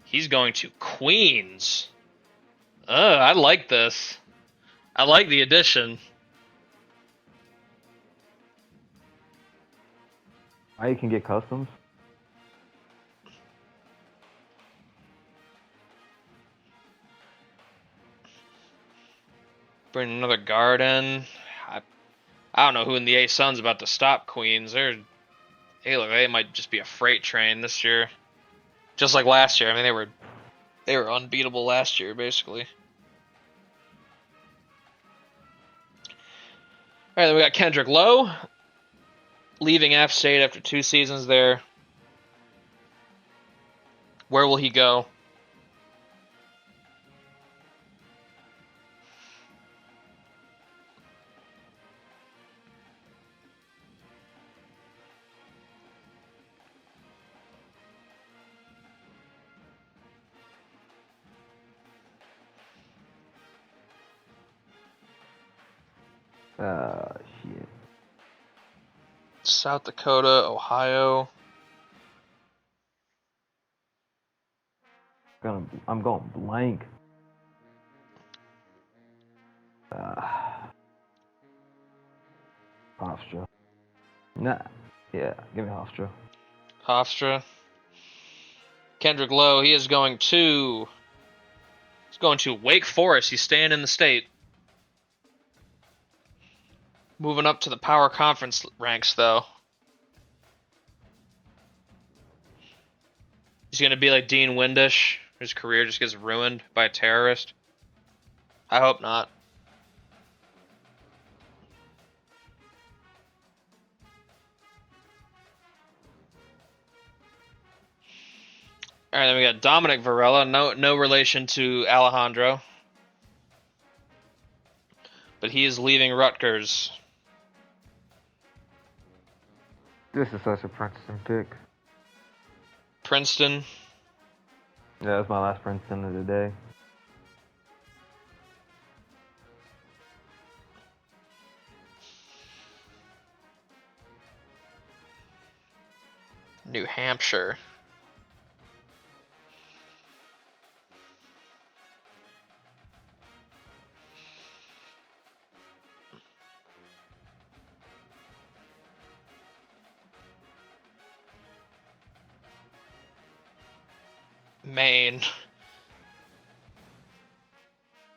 He's going to Queens. I like this. I like the addition. You can get customs. Bring another guard in. I don't know who in the A-Sun's about to stop Queens. They might just be a freight train this year. Just like last year. I mean, they were unbeatable last year, basically. All right, then we got Kendrick Lowe leaving App State after 2 seasons there. Where will he go? Shit. South Dakota, Ohio. I'm going blank. Hofstra. Nah. Yeah, give me Hofstra. Hofstra. Kendrick Lowe, he is going to Wake Forest. He's staying in the state. Moving up to the power conference ranks, though. He's going to be like Dean Windish. His career just gets ruined by a terrorist. I hope not. All right, then we got Dominic Varela. No relation to Alejandro. But he is leaving Rutgers. This is such a Princeton pick. Princeton. Yeah, that's my last Princeton of the day. New Hampshire. Maine.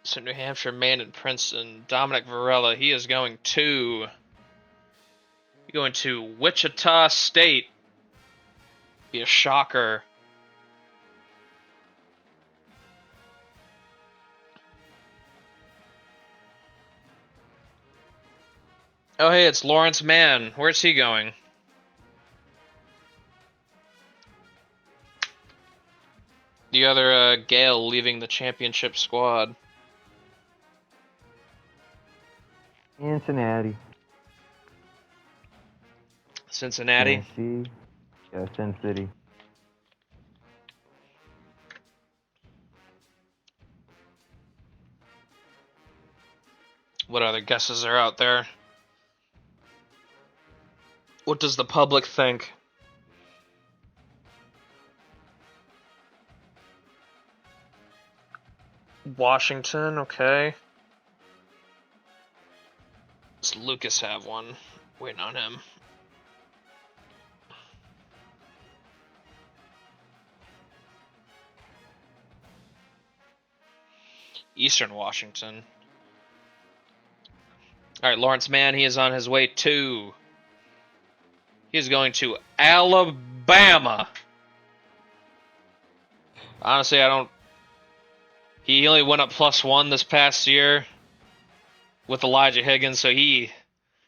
So New Hampshire, Maine, and Princeton. Dominic Varela, he is going to Wichita State. Be a shocker. Oh hey, it's Lawrence Mann. Where's he going? The other Gale leaving the championship squad. Cincinnati. Cincinnati. Tennessee. Yeah, Sin City. What other guesses are out there? What does the public think? Washington, okay. Does Lucas have one? Waiting on him. Eastern Washington. Alright, Lawrence Mann, he is on his way to... He's going to Alabama. Honestly, I don't... He only went up +1 this past year with Elijah Higgins, so I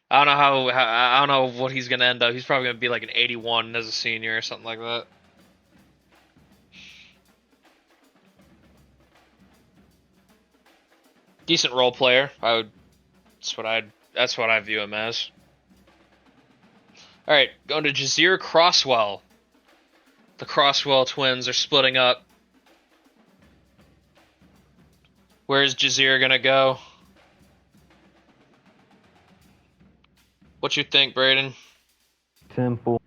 don't know I don't know what he's gonna end up. He's probably gonna be like an 81 as a senior or something like that. Decent role player. That's what I view him as. All right, going to Jazeer Crosswell. The Crosswell twins are splitting up. Where's Jazeer gonna go? What you think, Braden? Temple.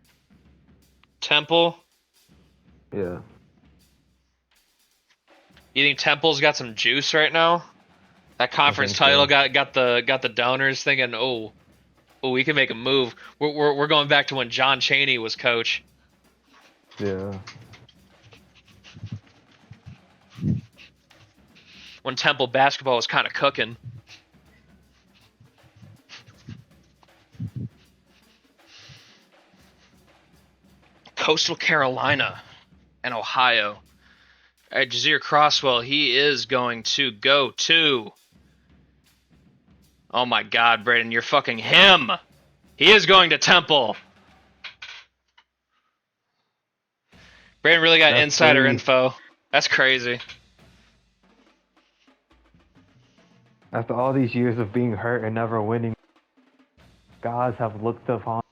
Temple? Yeah. You think Temple's got some juice right now? That conference title so. got the donors thinking, oh, we can make a move. We're going back to when John Chaney was coach. Yeah. When Temple basketball was kind of cooking. Coastal Carolina and Ohio. All right, Jazeer Crosswell, he is going to go to... Oh my God, Braden, you're fucking him! He is going to Temple! Braden really got insider info. That's crazy. After all these years of being hurt and never winning, gods have looked upon.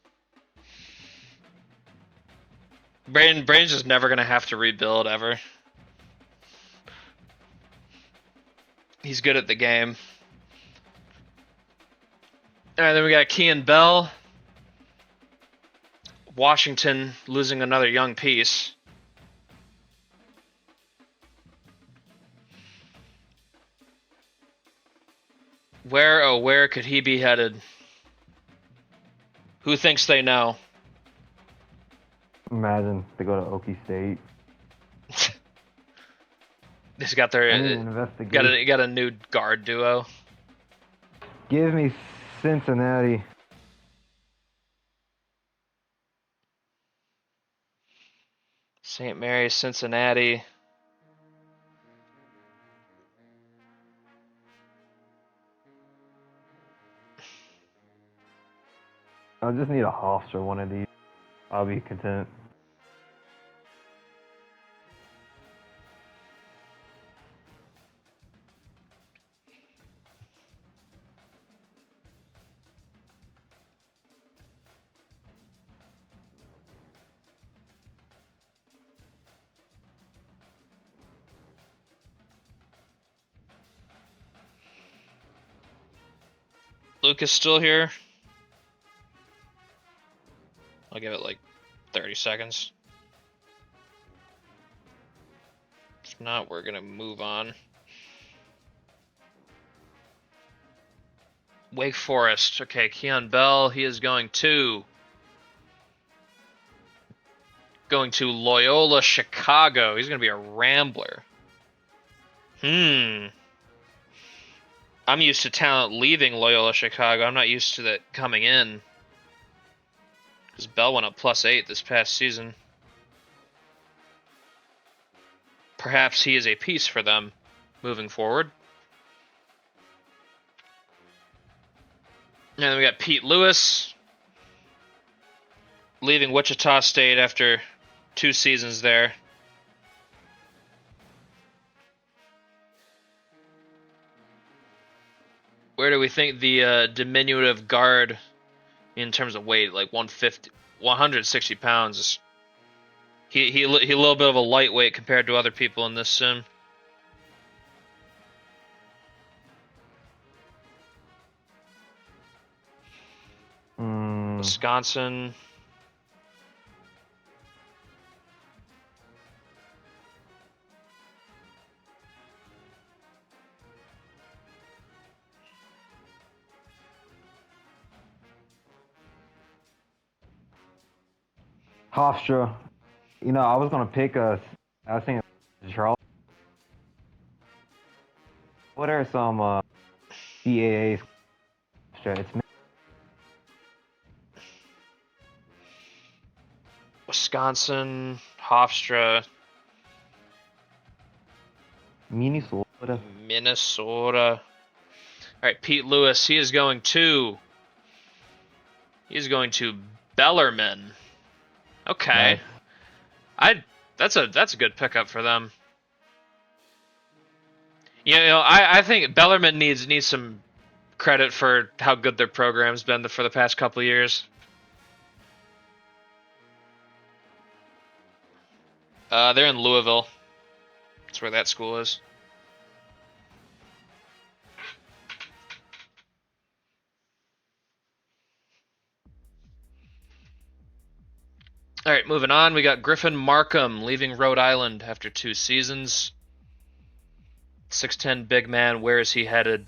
Braden's just never gonna have to rebuild ever. He's good at the game. Alright, then we got Kean Bell. Washington losing another young piece. Where could he be headed? Who thinks they know? Imagine they go to Okie State. He's got their got a new guard duo. Give me Cincinnati. St. Mary's, Cincinnati. I just need a Hofstra or one of these. I'll be content. Lucas still here? I'll give it like 30 seconds. If not, we're gonna move on. Wake Forest. Okay, Keon Bell, he is going to Loyola Chicago. He's gonna be a Rambler. I'm used to talent leaving Loyola Chicago. I'm not used to that coming in. Because Bell went up +8 this past season. Perhaps he is a piece for them moving forward. And then we got Pete Lewis leaving Wichita State after 2 seasons there. Where do we think the diminutive guard in terms of weight, like 160 pounds? He a little bit of a lightweight compared to other people in this sim. Wisconsin. Hofstra. You know, I was gonna pick I was thinking Charles. What are some DCAA S6? Wisconsin, Hofstra, Minnesota. Minnesota. All right, Pete Lewis. He is going to Bellarmine. Okay, Nice. That's a good pickup for them. You know, I think Bellarmine needs some credit for how good their program's been for the past couple of years. They're in Louisville. That's where that school is. All right, moving on. We got Griffin Markham leaving Rhode Island after 2 seasons. 6'10" big man. Where is he headed?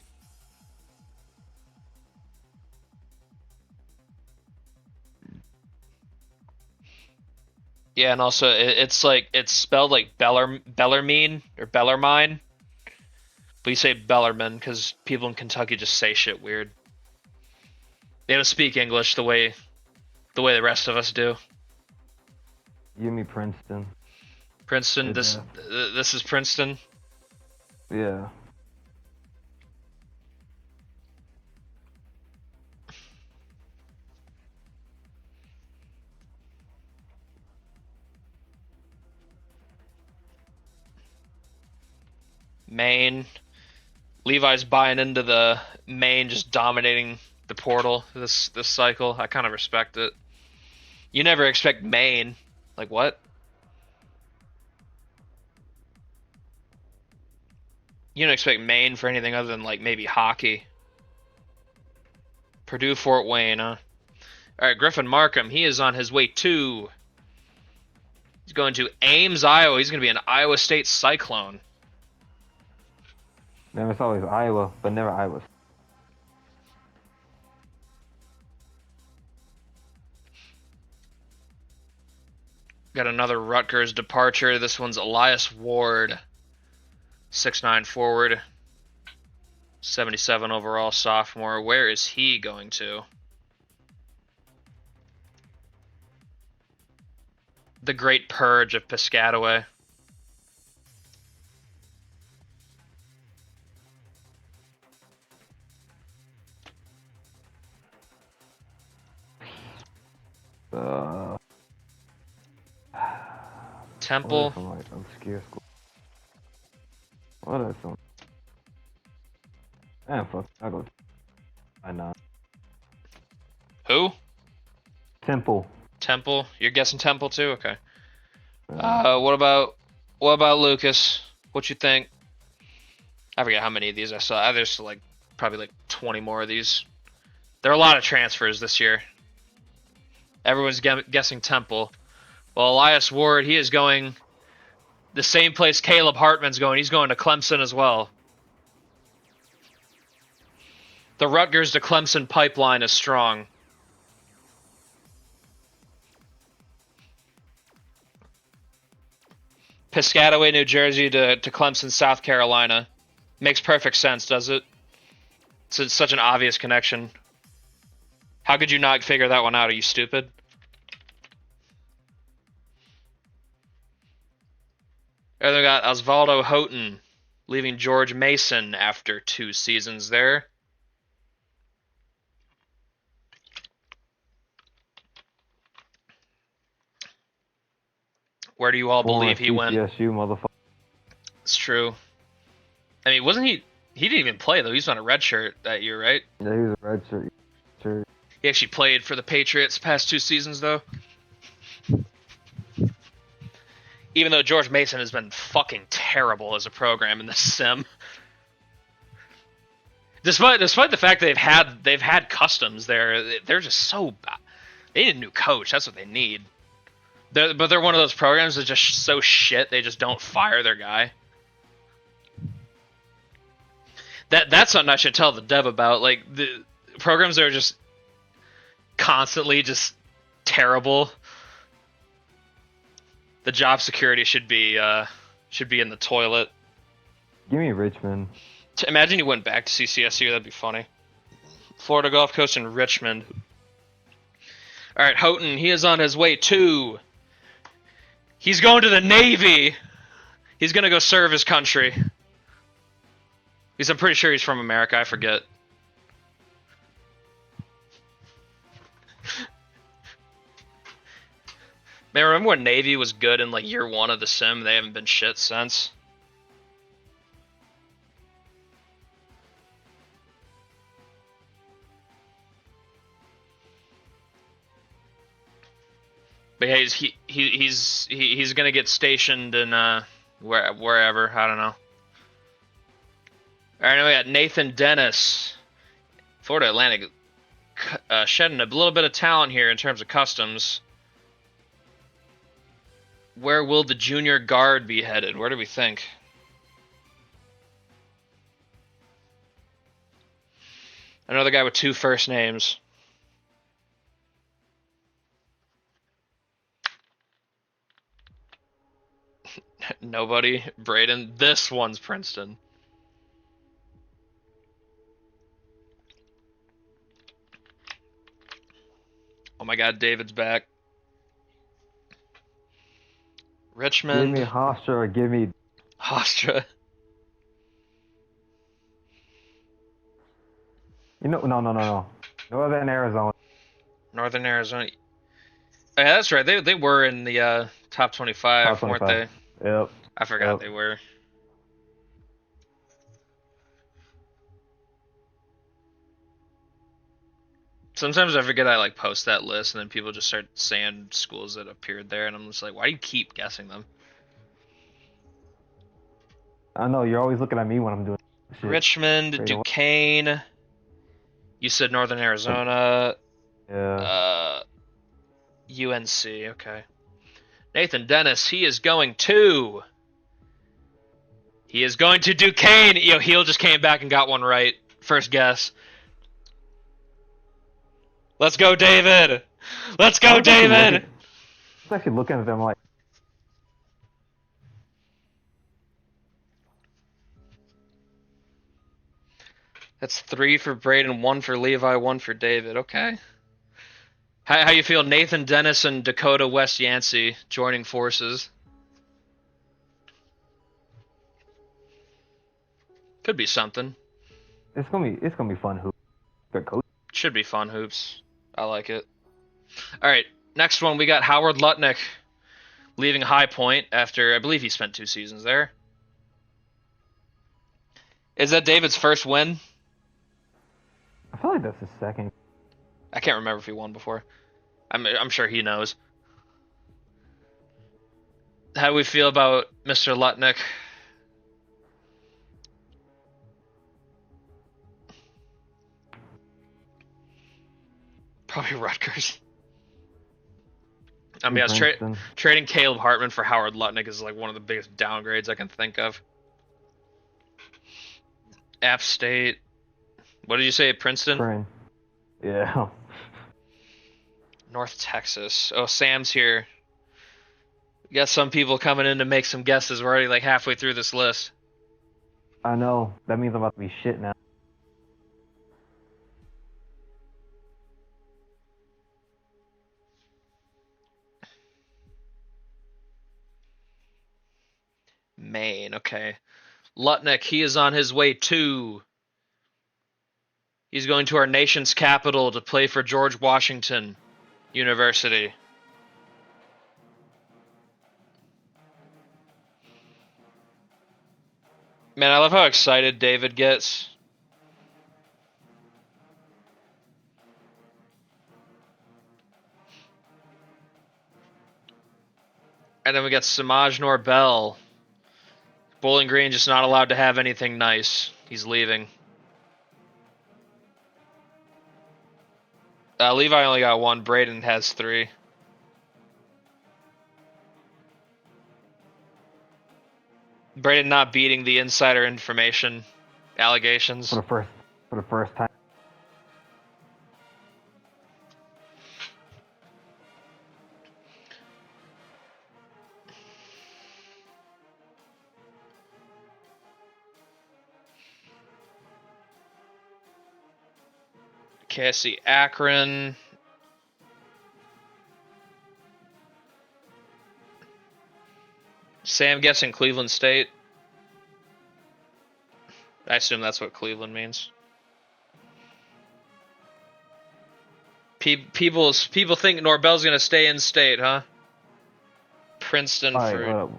Yeah, and also it's spelled like Bellarmine or Bellarmine, but you say Bellarmine because people in Kentucky just say shit weird. They don't speak English the way the rest of us do. Give me Princeton. Princeton. Yeah. This is Princeton. Yeah. Maine. Levi's buying into the Maine just dominating the portal this cycle. I kind of respect it. You never expect Maine. Like what? You don't expect Maine for anything other than like maybe hockey. Purdue Fort Wayne, huh? Alright, Griffin Markham, he is on his way to. He's going to Ames, Iowa. He's going to be an Iowa State Cyclone. Then it's always Iowa, but never Iowa. Got another Rutgers departure. This one's Elias Ward. 6'9" forward. 77 overall sophomore. Where is he going to? The Great Purge of Piscataway. Temple. Some like obscure school. What are some? Fuck. I'll go. I know. Who? Temple. Temple. You're guessing Temple too? Okay. What about Lucas? What you think? I forget how many of these I saw. There's like probably like 20 more of these. There are a lot of transfers this year. Everyone's guessing Temple. Well, Elias Ward, he is going the same place Caleb Hartman's going. He's going to Clemson as well. The Rutgers to Clemson pipeline is strong. Piscataway, New Jersey to Clemson, South Carolina. Makes perfect sense, does it? It's such an obvious connection. How could you not figure that one out? Are you stupid? And we got Osvaldo Houghton leaving George Mason after 2 seasons there. Where do you all believe he went? CSU, motherfucker. It's true. I mean, wasn't he? He didn't even play though. He was on a red shirt that year, right? Yeah, he was a red shirt. He actually played for the Patriots past 2 seasons though. Even though George Mason has been fucking terrible as a program in the sim. Despite the fact they've had customs there, they're just so bad. They need a new coach. That's what they need. But they're one of those programs that's just so shit they just don't fire their guy. That's something I should tell the dev about. Like the programs that are just constantly just terrible. The job security should be in the toilet. Give me Richmond. Imagine you went back to CCSU. That'd be funny. Florida Gulf Coast and Richmond. All right, Houghton. He is on his way to. He's going to the Navy. He's gonna go serve his country. I'm pretty sure he's from America. I forget. Man, remember when Navy was good in like year 1 of the sim? They haven't been shit since. But yeah, he's gonna get stationed in wherever, I don't know. All right, now we got Nathan Dennis, Florida Atlantic, shedding a little bit of talent here in terms of customs. Where will the junior guard be headed? Where do we think? Another guy with 2 first names. Nobody. Braden. This one's Princeton. Oh my god, David's back. Richmond. Give me Hofstra or give me... Hofstra. No. Northern Arizona. Northern Arizona. Oh, yeah, that's right. They were in the top 25, Top 25. weren't they? Yep. I forgot they were. Sometimes I forget I like post that list, and then people just start saying schools that appeared there, and I'm just like, why do you keep guessing them? I know, you're always looking at me when I'm doing shit. Richmond, Right, Duquesne. You said Northern Arizona. Yeah. UNC, okay. Nathan Dennis, he is going to Duquesne. Heel just came back and got one right. First guess. Let's go, David! Let's go, David! I'm actually looking at them like... That's 3 for Braden, 1 for Levi, 1 for David. Okay. How you feel, Nathan Dennis and Dakota West Yancey joining forces? Could be something. It's gonna be fun. Who? Good coach. Should be fun hoops. I like it. All right, next one we got Howard Lutnick leaving High Point after I believe he spent 2 seasons there. Is that David's first win? I feel like that's his second. I can't remember if he won before. I'm sure he knows. How do we feel about Mr. Lutnick? Probably Rutgers. I mean, I was Princeton. trading Caleb Hartman for Howard Lutnick is like one of the biggest downgrades I can think of. App State. What did you say? Princeton? Prin. Yeah. North Texas. Oh, Sam's here. We got some people coming in to make some guesses. We're already like halfway through this list. I know. That means I'm about to be shit now. Maine, okay. Lutnick, he is on his way to. He's going to our nation's capital to play for George Washington University. Man, I love how excited David gets. And then we got Samaj Norbel. Bowling Green just not allowed to have anything nice. He's leaving. Levi only got one. Braden has 3. Braden not beating the insider information allegations. For the first time. Okay, I see Akron. Sam guessing Cleveland State. I assume that's what Cleveland means. People think Norbell's gonna stay in state, huh? Princeton All right, fruit.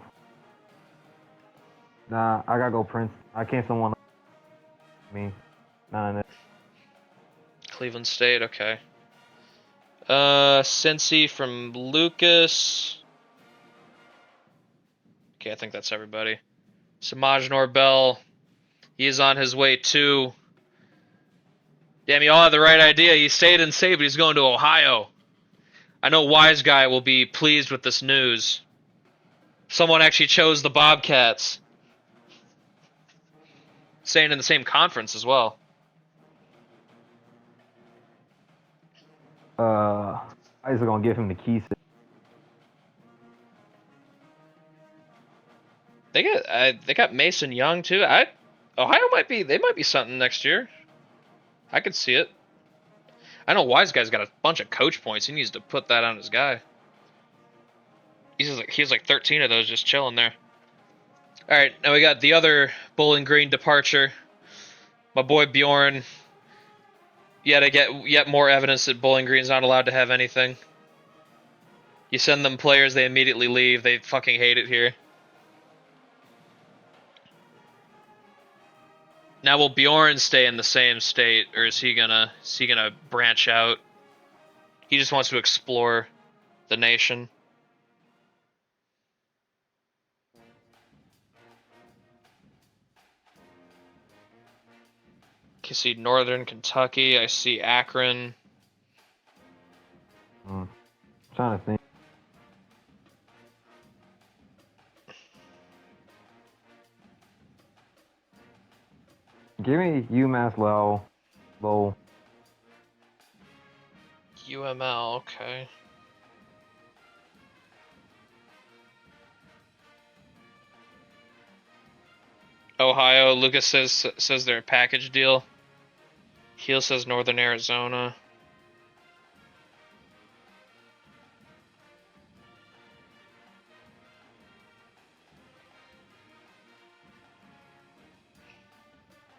Nah, I gotta go Prince. I can't someone me. Nah. Cleveland State, okay. Cincy from Lucas. Okay, I think that's everybody. Samaj Norbell. He is on his way to. Damn, you all had the right idea. He stayed in state, but he's going to Ohio. I know Wise Guy will be pleased with this news. Someone actually chose the Bobcats. Staying in the same conference as well. I was gonna give him the keys. They got Mason Young too. Ohio might be something next year. I could see it. I know Wise Guy's got a bunch of coach points. He needs to put that on his guy. He has like 13 of those just chilling there. All right, now we got the other Bowling Green departure. My boy Bjorn. Yet more evidence that Bowling Green's not allowed to have anything. You send them players, they immediately leave. They fucking hate it here. Now will Bjorn stay in the same state, or is he gonna branch out? He just wants to explore the nation. I see Northern Kentucky. I see Akron. Trying to think. Give me UMass Lowell. UML, okay. Ohio, Lucas says they're a package deal. Heel says Northern Arizona.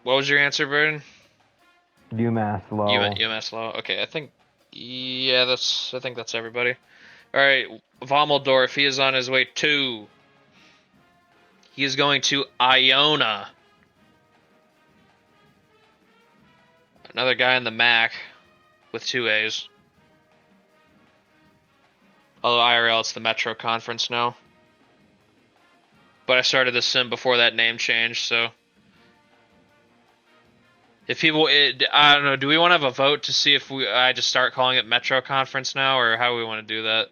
What was your answer, Burden? UMass Lowell. UMass Lowell. Okay, I think that's everybody. All right, Vomeldorf, he is on his way to. He is going to Iona. Another guy in the MAC with 2 A's. Although IRL, it's the Metro Conference now. But I started this sim before that name changed, so. If people, I don't know. Do we want to have a vote to see if I just start calling it Metro Conference now, or how we want to do that?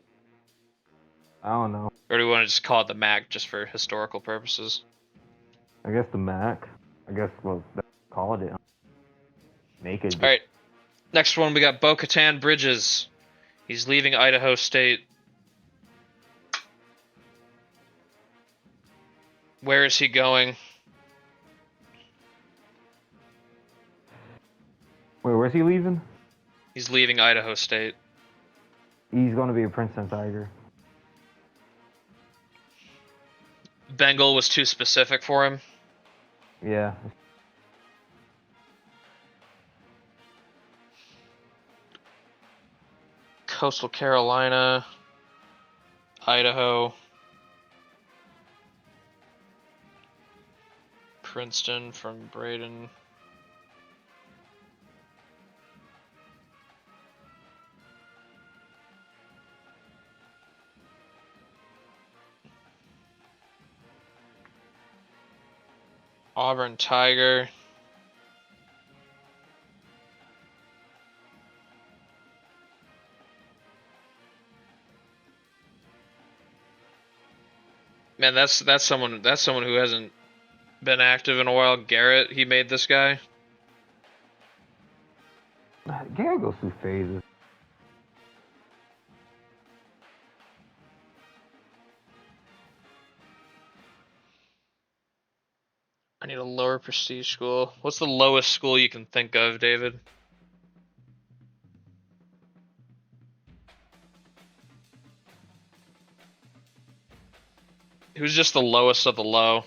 I don't know. Or do we want to just call it the MAC just for historical purposes? I guess the Mac. I guess we'll call it. Make it. All right. Next one, we got Bo-Katan Bridges. He's leaving Idaho State. Where is he going? Wait, where's he leaving? He's leaving Idaho State. He's going to be a Princeton Tiger. Bengal was too specific for him. Yeah. Coastal Carolina, Idaho, Princeton from Braden. Auburn Tiger. Man, that's someone who hasn't been active in a while. Garrett, he made this guy. Garrett goes through phases. I need a lower prestige school. What's the lowest school you can think of, David? Who's just the lowest of the low?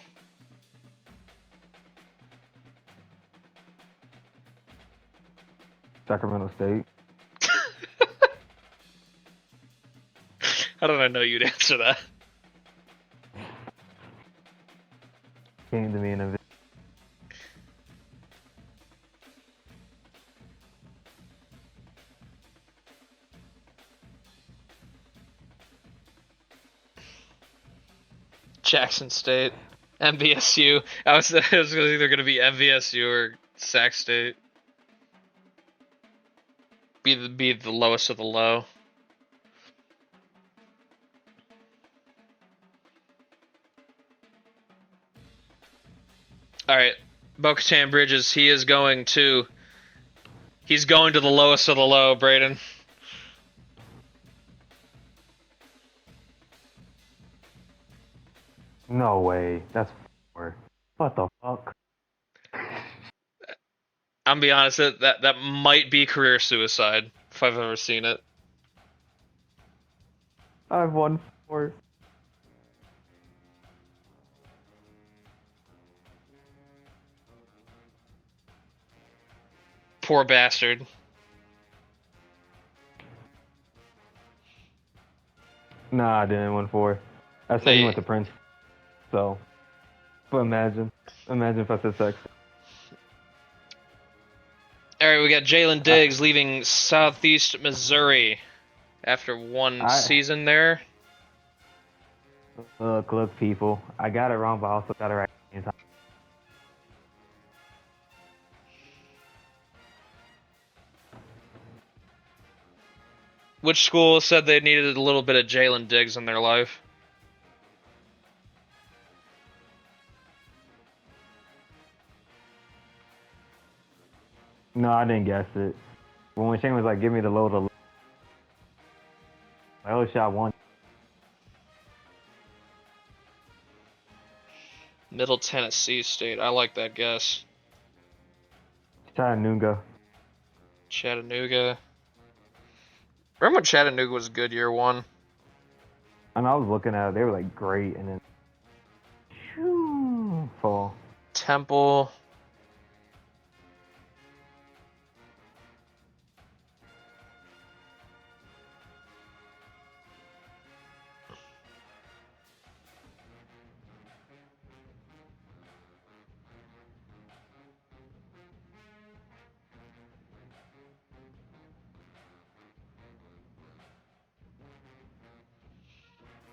Sacramento State. How did I know you'd answer that? Came to me in a. Jackson State, MVSU. It was either going to be MVSU or Sac State. Be the lowest of the low. All right, Bo-Katan Bridges. He's going to the lowest of the low, Braden. No way. That's 4. What the fuck? I'm gonna be honest, that might be career suicide if I've ever seen it. I've won 4. Poor bastard. Nah, I didn't win 4. I said he went to Prince. So, but imagine if I said sex. All right, we got Jalen Diggs leaving Southeast Missouri after one season there. Look, people. I got it wrong, but I also got it right. Which school said they needed a little bit of Jalen Diggs in their life? No, I didn't guess it. When Shane was like, "Give me the low," I only shot 1. Middle Tennessee State. I like that guess. Chattanooga. Chattanooga. Remember when Chattanooga was good year 1? And I was looking at it, they were like great, and then fall. Temple.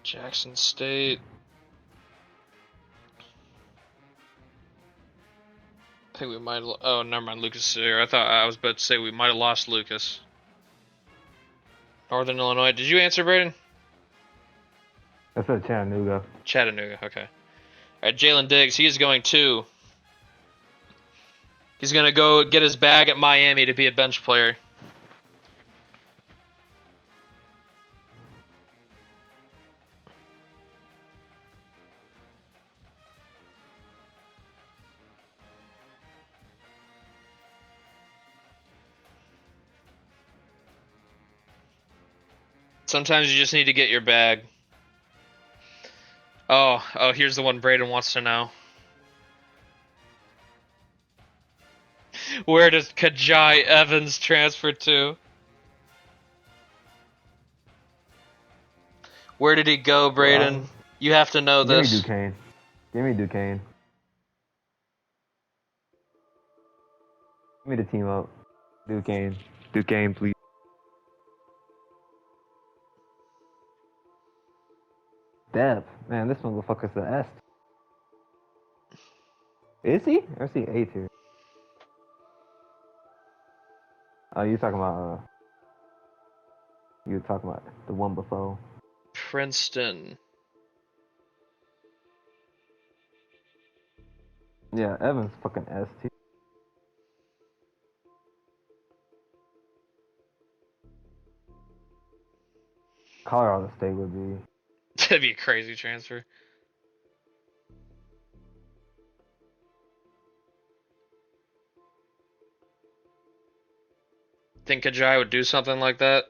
Jackson State. think we might. Oh, never mind. Lucas is here. I was about to say we might have lost Lucas. Northern Illinois. Did you answer, Braden? I said Chattanooga. Chattanooga. Okay. All right. Jalen Diggs. He is going to. He's gonna go get his bag at Miami to be a bench player. Sometimes you just need to get your bag. Oh, here's the one Braden wants to know. Where does Kajai Evans transfer to? Where did he go, Braden? You have to know this. Give me Duquesne. Give me Duquesne. Give me the team up. Duquesne. Duquesne, please. Depth. Man, this motherfucker's the S. Is he? Or is he A tier? Oh, you talking about you were talking about the one before. Princeton. Yeah, Evans fucking S tier. Colorado State would be. That'd be a crazy transfer. Think Kajai would do something like that?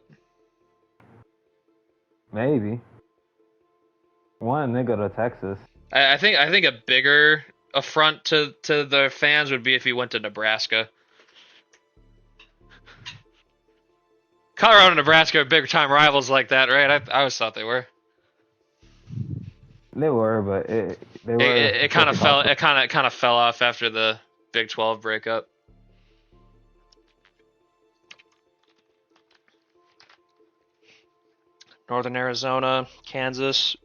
Maybe. One, they go to Texas. I think a bigger affront to the fans would be if he went to Nebraska. Colorado and Nebraska are big time rivals like that, right? I always thought they were. They were, but It kind of fell. It kind of fell off after the Big 12 breakup. Northern Arizona, Kansas.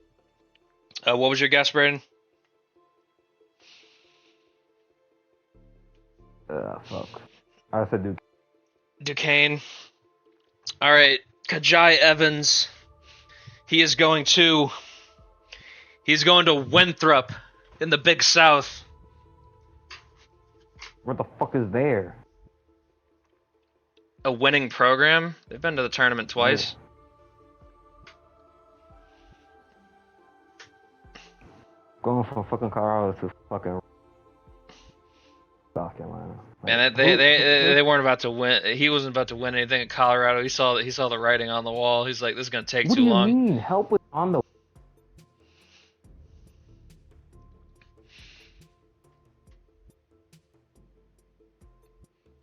What was your guess, Braden? Fuck. I said Duke. Duquesne. All right, Kajai Evans. He's going to Winthrop in the Big South. What the fuck is there? A winning program. They've been to the tournament twice. Going from fucking Colorado to fucking South Carolina. Man, they weren't about to win. He wasn't about to win anything at Colorado. He saw the writing on the wall. He's like, this is gonna take too long. What do you mean? Help with on the.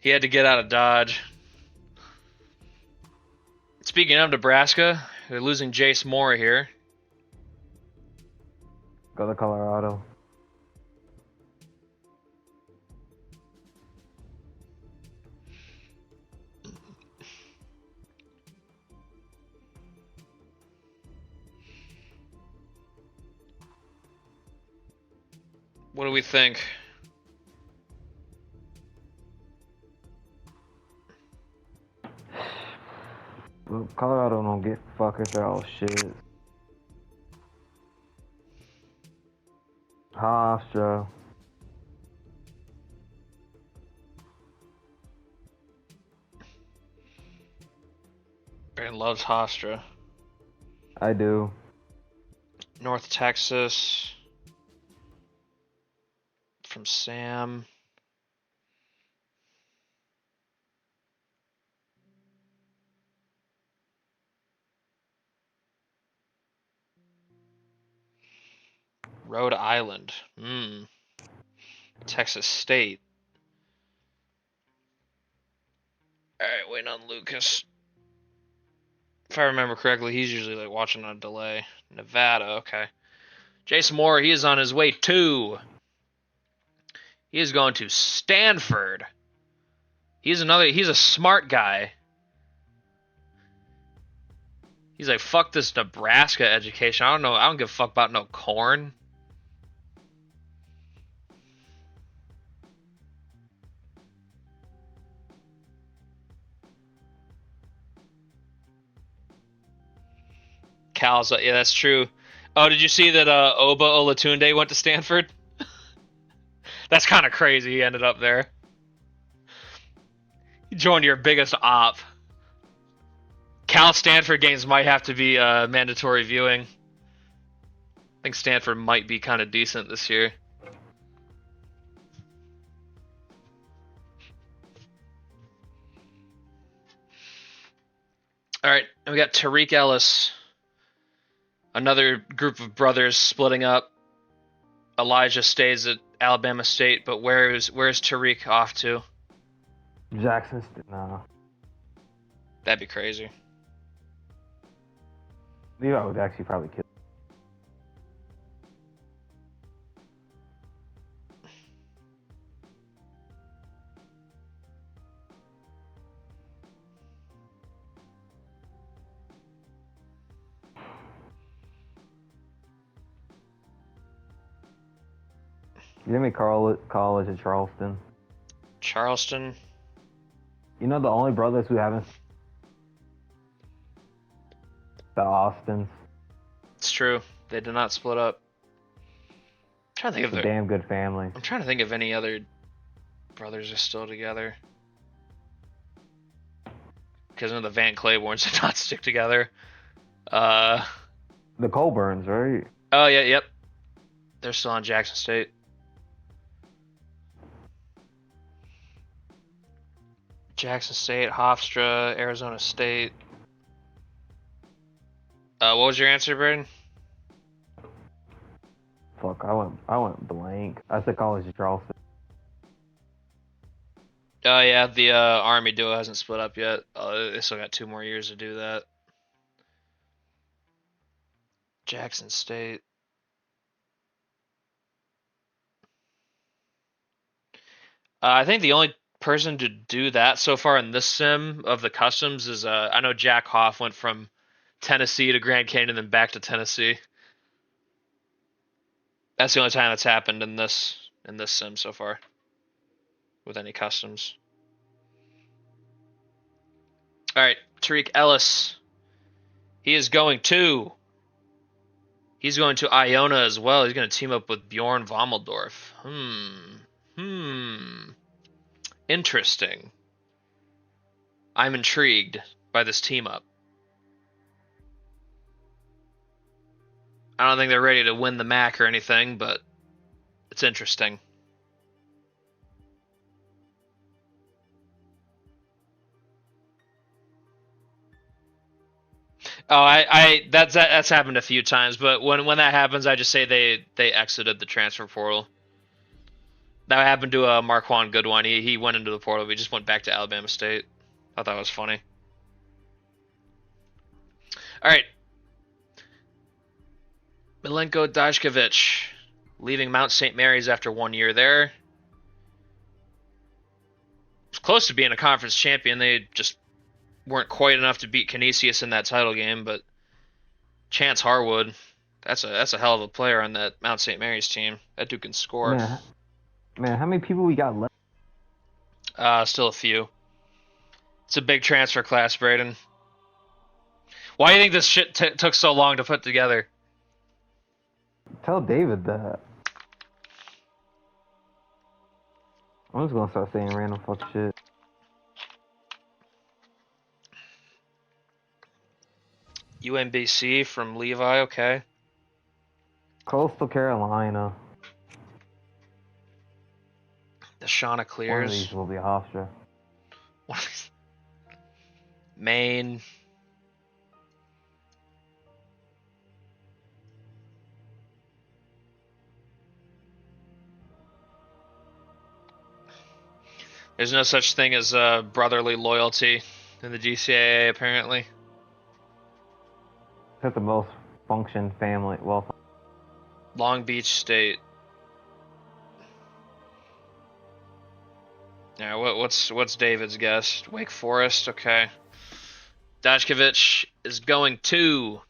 He had to get out of Dodge. Speaking of Nebraska, they're losing Jace Moore here. Go to Colorado. What do we think? Well, Colorado don't get fuckers. They're all shit. Hofstra. Baron loves Hofstra. I do. North Texas. From Sam. Rhode Island. Texas State. Alright, waiting on Lucas. If I remember correctly, he's usually like watching on a delay. Nevada, okay. Jason Moore, he is on his way to. He is going to Stanford. He's a smart guy. He's like, fuck this Nebraska education. I don't give a fuck about no corn. Cal's. Yeah, that's true. Oh, did you see that Oba Olatunde went to Stanford? That's kind of crazy. He ended up there. He joined your biggest op. Cal Stanford games might have to be mandatory viewing. I think Stanford might be kind of decent this year. All right, and we got Tariq Ellis. Another group of brothers splitting up. Elijah stays at Alabama State, but where's Tariq off to? Jackson, no. That'd be crazy. Levi would actually probably kill. You didn't make college at Charleston. Charleston. You know the only brothers who haven't. The Austins. It's true. They did not split up. I'm trying to think It's of a damn good family. I'm trying to think if any other brothers are still together. Because the Van Claibornes did not stick together. The Colburns, right? Oh yeah, yep. They're still on Jackson State. Jackson State, Hofstra, Arizona State. What was your answer, Braden? Fuck, I went blank. I said college at Charleston. Oh yeah, the Army duo hasn't split up yet. They still got 2 more years to do that. Jackson State. I think the only person to do that so far in this sim of the customs is I know Jack Hoff went from Tennessee to Grand Canyon and then back to Tennessee. That's the only time that's happened in this sim so far with any customs. All right, Tariq Ellis. He's going to Iona as well. He's going to team up with Bjorn Vomeldorf. Interesting. I'm intrigued by this team up. I don't think they're ready to win the MAC or anything, but it's interesting. Oh, that's happened a few times, but when that happens, I just say they exited the transfer portal. That happened to Marquand Goodwin. He went into the portal, but he just went back to Alabama State. I thought that was funny. All right. Milenko Dajkovic leaving Mount St. Mary's after 1 year there. Was close to being a conference champion. They just weren't quite enough to beat Canisius in that title game, but Chance Harwood, that's a hell of a player on that Mount St. Mary's team. That dude can score. Man, how many people we got left? Still a few. It's a big transfer class, Braden. Why do you think this shit took so long to put together? Tell David that. I'm just gonna start saying random fuck shit. UMBC from Levi, okay. Coastal Carolina. The Shauna One of Clears. these will be Hofstra. Maine. There's no such thing as brotherly loyalty in the DCAA, apparently. That's the most functioned family. Well, Long Beach State. Yeah, what's David's guess? Wake Forest, okay. Dajkovic is going to.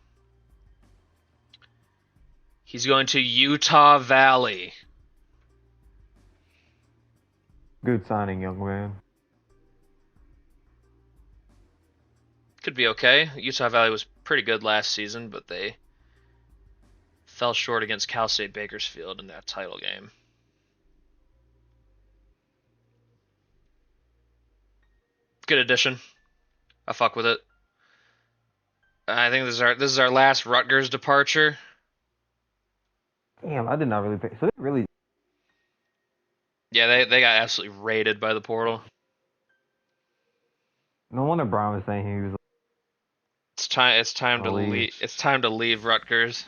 He's going to Utah Valley. good signing, young man. Could be okay. Utah Valley was pretty good last season, but they fell short against Cal State Bakersfield in that title game. Good addition. I fuck with it. I think this is our last Rutgers departure. Damn, I did not really pay. So they really. Yeah, they got absolutely raided by the portal. No wonder Brian was saying he was. It's time to leave. It's time to leave Rutgers.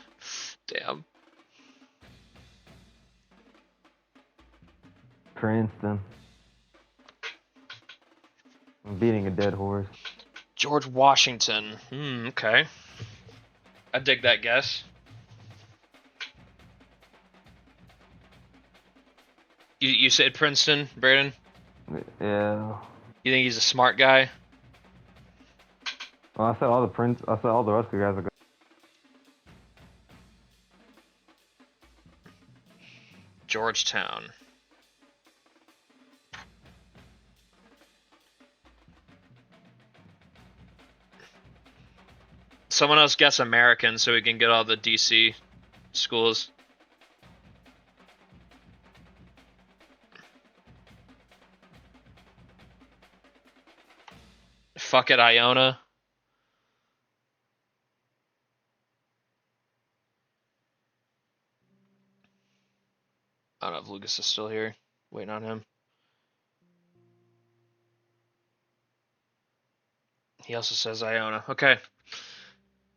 Damn. Princeton. I'm beating a dead horse. George Washington. Okay. I dig that guess. You said Princeton, Braden? Yeah. You think he's a smart guy? Well, I said all the Rutgers guys are good. Georgetown. Someone else guess American so we can get all the DC schools. Fuck it, Iona. I don't know if Lucas is still here. Waiting on him. He also says Iona. Okay.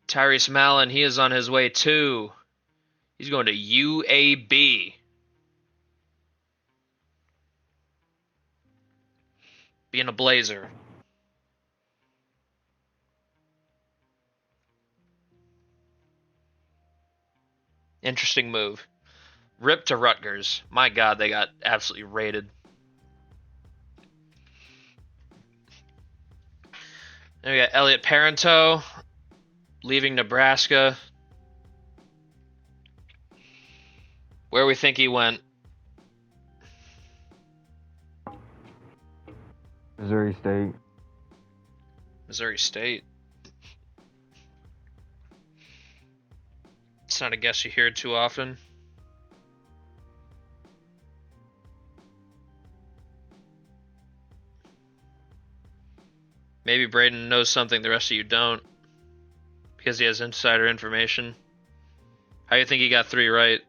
Tyrese Mallon, he is on his way too. He's going to UAB. Being a Blazer. Interesting move. Rip to Rutgers. My God, they got absolutely raided. Then we got Elliot Parento leaving Nebraska. Where we think he went. Missouri State. Missouri State. It's not a guess you hear too often. Maybe Braden knows something the rest of you don't. Because he has insider information. How do you think he got 3 right?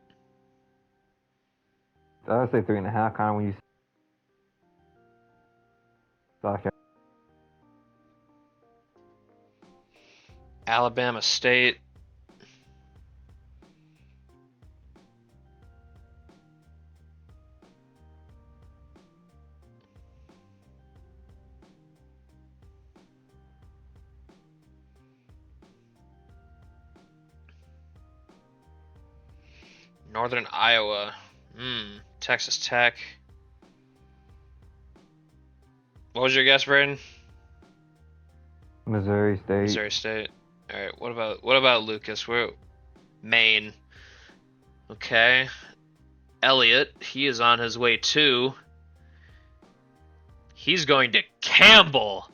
I would say 3.5, kind of when you. Okay. Alabama State. Northern Iowa. Texas Tech. What was your guess, Braden? Missouri State. Missouri State. All right. What about Lucas? Where? Maine. Okay. Elliot. He is on his way too. He's going to Campbell.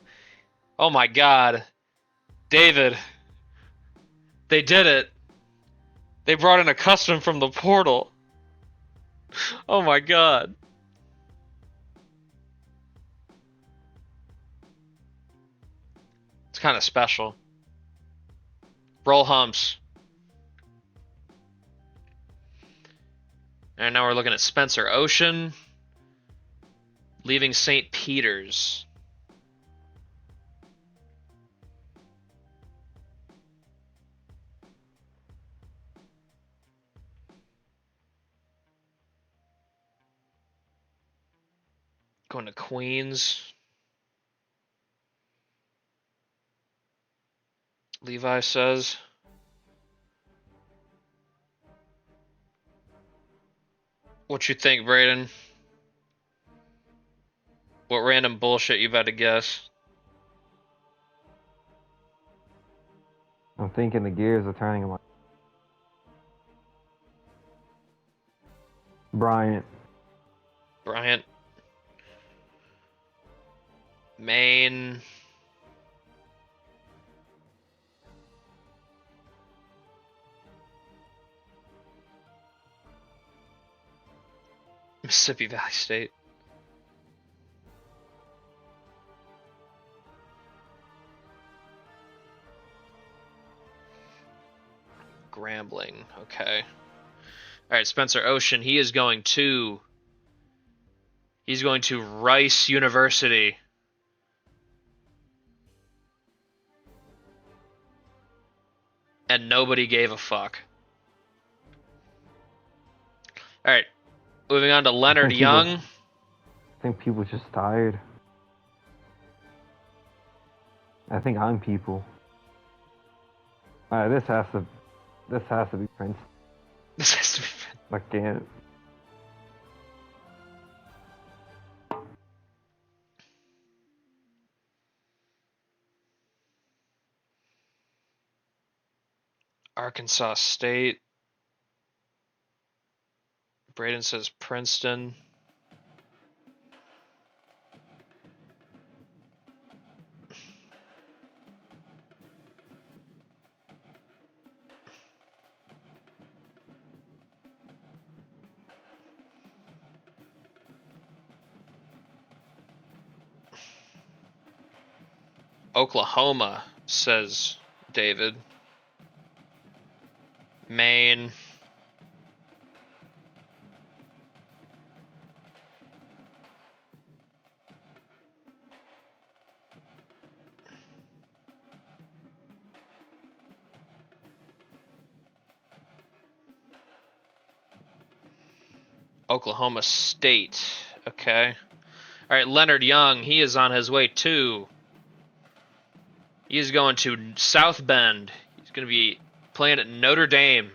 Oh my God. David. They did it. They brought in a custom from the portal. Oh my God. It's kind of special. Roll humps. And now we're looking at Spencer Ocean. Leaving St. Peter's. Going to Queens. Levi says. What you think, Braden? What random bullshit you about to guess? I'm thinking the gears are turning in my. Bryant. Maine. Mississippi Valley State. Grambling. Okay. All right, Spencer Ocean. He's going to Rice University. And nobody gave a fuck. All right, moving on to Leonard Young. I think people just tired. I think I'm people. Alright, this has to be Prince. This has to be. I can't. Arkansas State. Braden says Princeton. Oklahoma, says David. Maine. Oklahoma State. Okay. All right, Leonard Young, he is on his way too. He's going to South Bend. He's going to be playing at Notre Dame.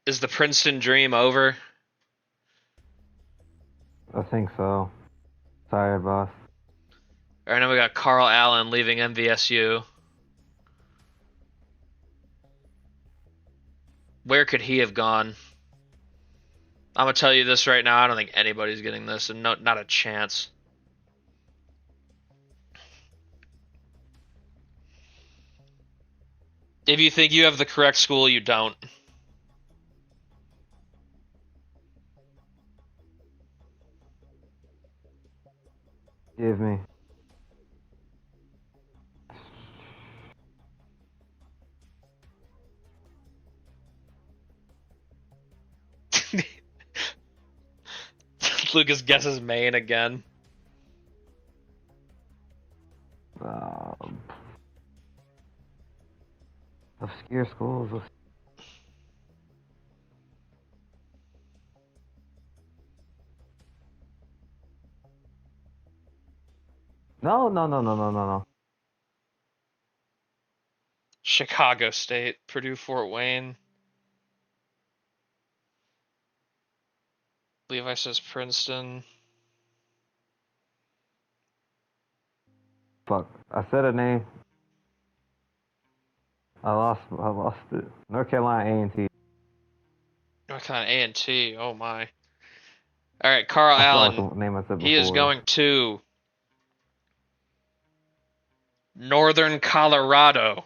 Is the Princeton dream over? I think so. Tired, boss. All right, now we got Carl Allen leaving MVSU. Where could he have gone? I'm going to tell you this right now. I don't think anybody's getting this, and not a chance. If you think you have the correct school, you don't. Give me. Lucas guesses Maine again. Obscure schools. No. Chicago State, Purdue, Fort Wayne. Levi says Princeton. Fuck. I said a name. I lost it. North Carolina A&T. North Carolina A&T. Oh my. All right, Carl Allen. Name I said before. He is going to Northern Colorado.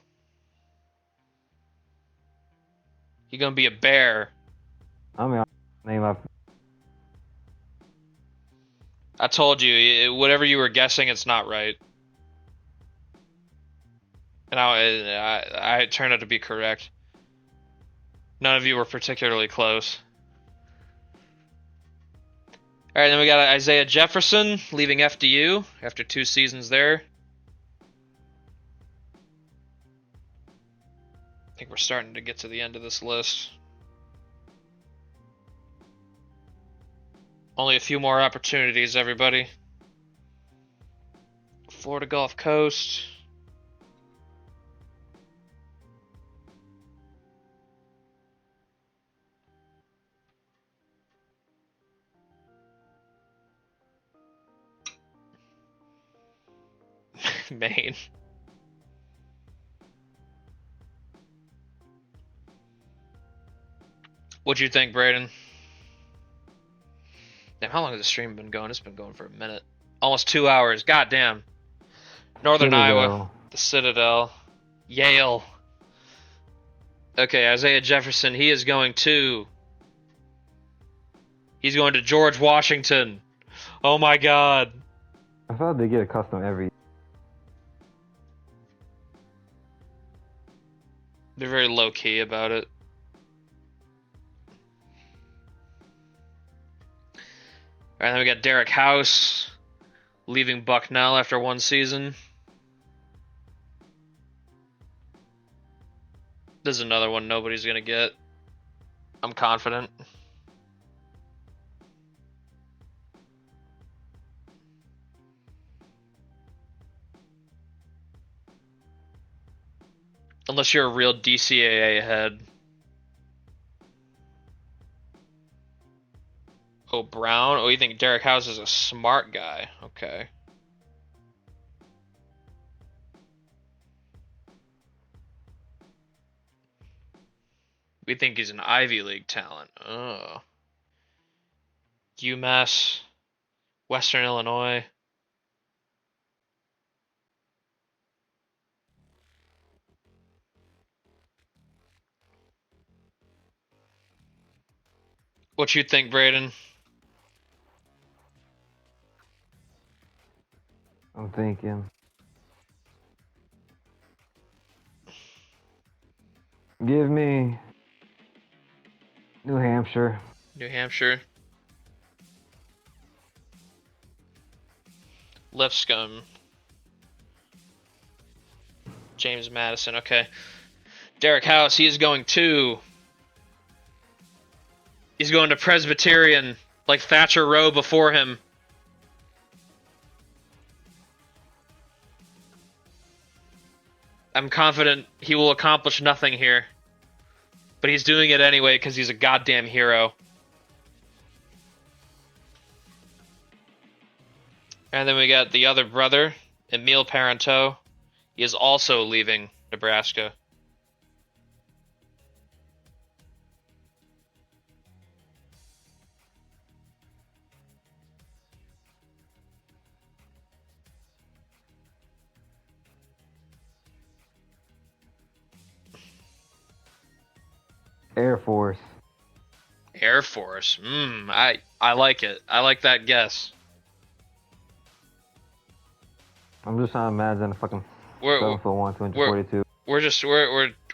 He's gonna be a Bear. I mean, name I. I told you, whatever you were guessing, it's not right. And I turned out to be correct. None of you were particularly close. All right, then we got Isaiah Jefferson leaving FDU after 2 seasons there. I think we're starting to get to the end of this list. Only a few more opportunities, everybody. Florida Gulf Coast. Maine. What'd you think, Braden? Damn, how long has the stream been going? It's been going for a minute. Almost 2 hours. God damn. Northern Iowa, the Citadel, Yale. Okay, Isaiah Jefferson, he is going to... He's going to George Washington. Oh my god. I thought they get a custom every. They're very low-key about it. Alright, then we got Derek House leaving Bucknell after one season. This is another one nobody's gonna get. I'm confident. Unless you're a real DCAA head. Oh, Brown? Oh, you think Derek House is a smart guy? Okay. We think he's an Ivy League talent. Oh. UMass, Western Illinois. What you think, Braden? I'm thinking. Give me New Hampshire. New Hampshire. Lipscomb. James Madison, okay. Derek House, he is going to... He's going to Presbyterian, like Thatcher Rowe before him. I'm confident he will accomplish nothing here. But he's doing it anyway because he's a goddamn hero. And then we got the other brother, Emil Parenteau. He is also leaving Nebraska. Air Force. Air Force. I like it. I like that guess. I'm just trying to imagine a fucking 7'1", 242.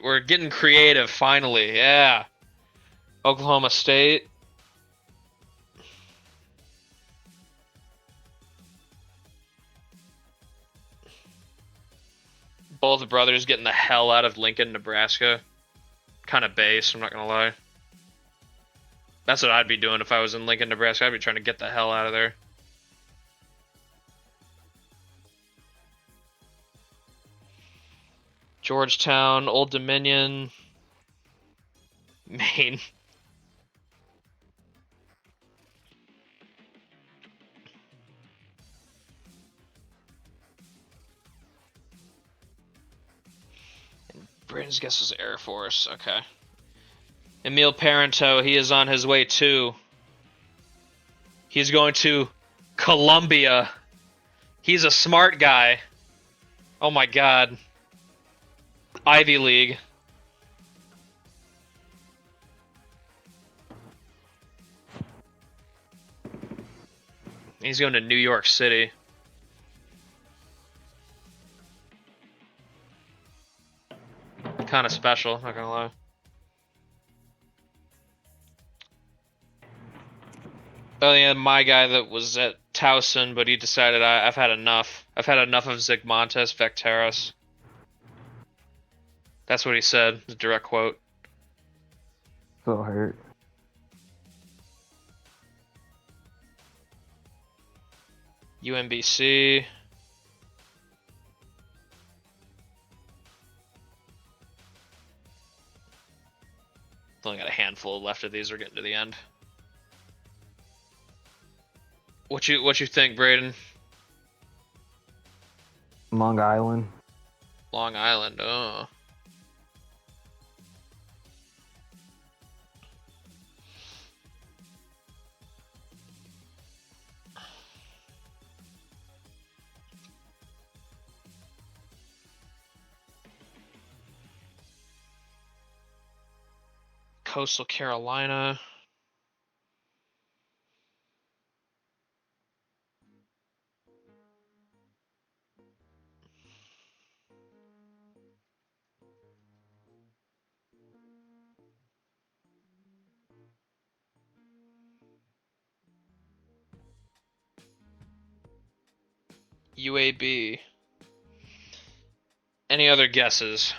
We're getting creative finally. Yeah. Oklahoma State. Both brothers getting the hell out of Lincoln, Nebraska. Kind of base, I'm not gonna lie. That's what I'd be doing if I was in Lincoln, Nebraska. I'd be trying to get the hell out of there. Georgetown, Old Dominion, Maine. Braden's guess was Air Force. Okay. Emil Parenteau, he is on his way too. He's going to Columbia. He's a smart guy. Oh my god. Ivy League. He's going to New York City. Kind of special, not gonna lie. Oh yeah, my guy that was at Towson, but he decided I've had enough. I've had enough of Zygmontes Vecteris. That's what he said. It's a direct quote. So hurt. UMBC. Only got a handful left of these. We're getting to the end. What you think, Braden? Long Island. Long Island. Oh. Coastal Carolina. UAB. Any other guesses?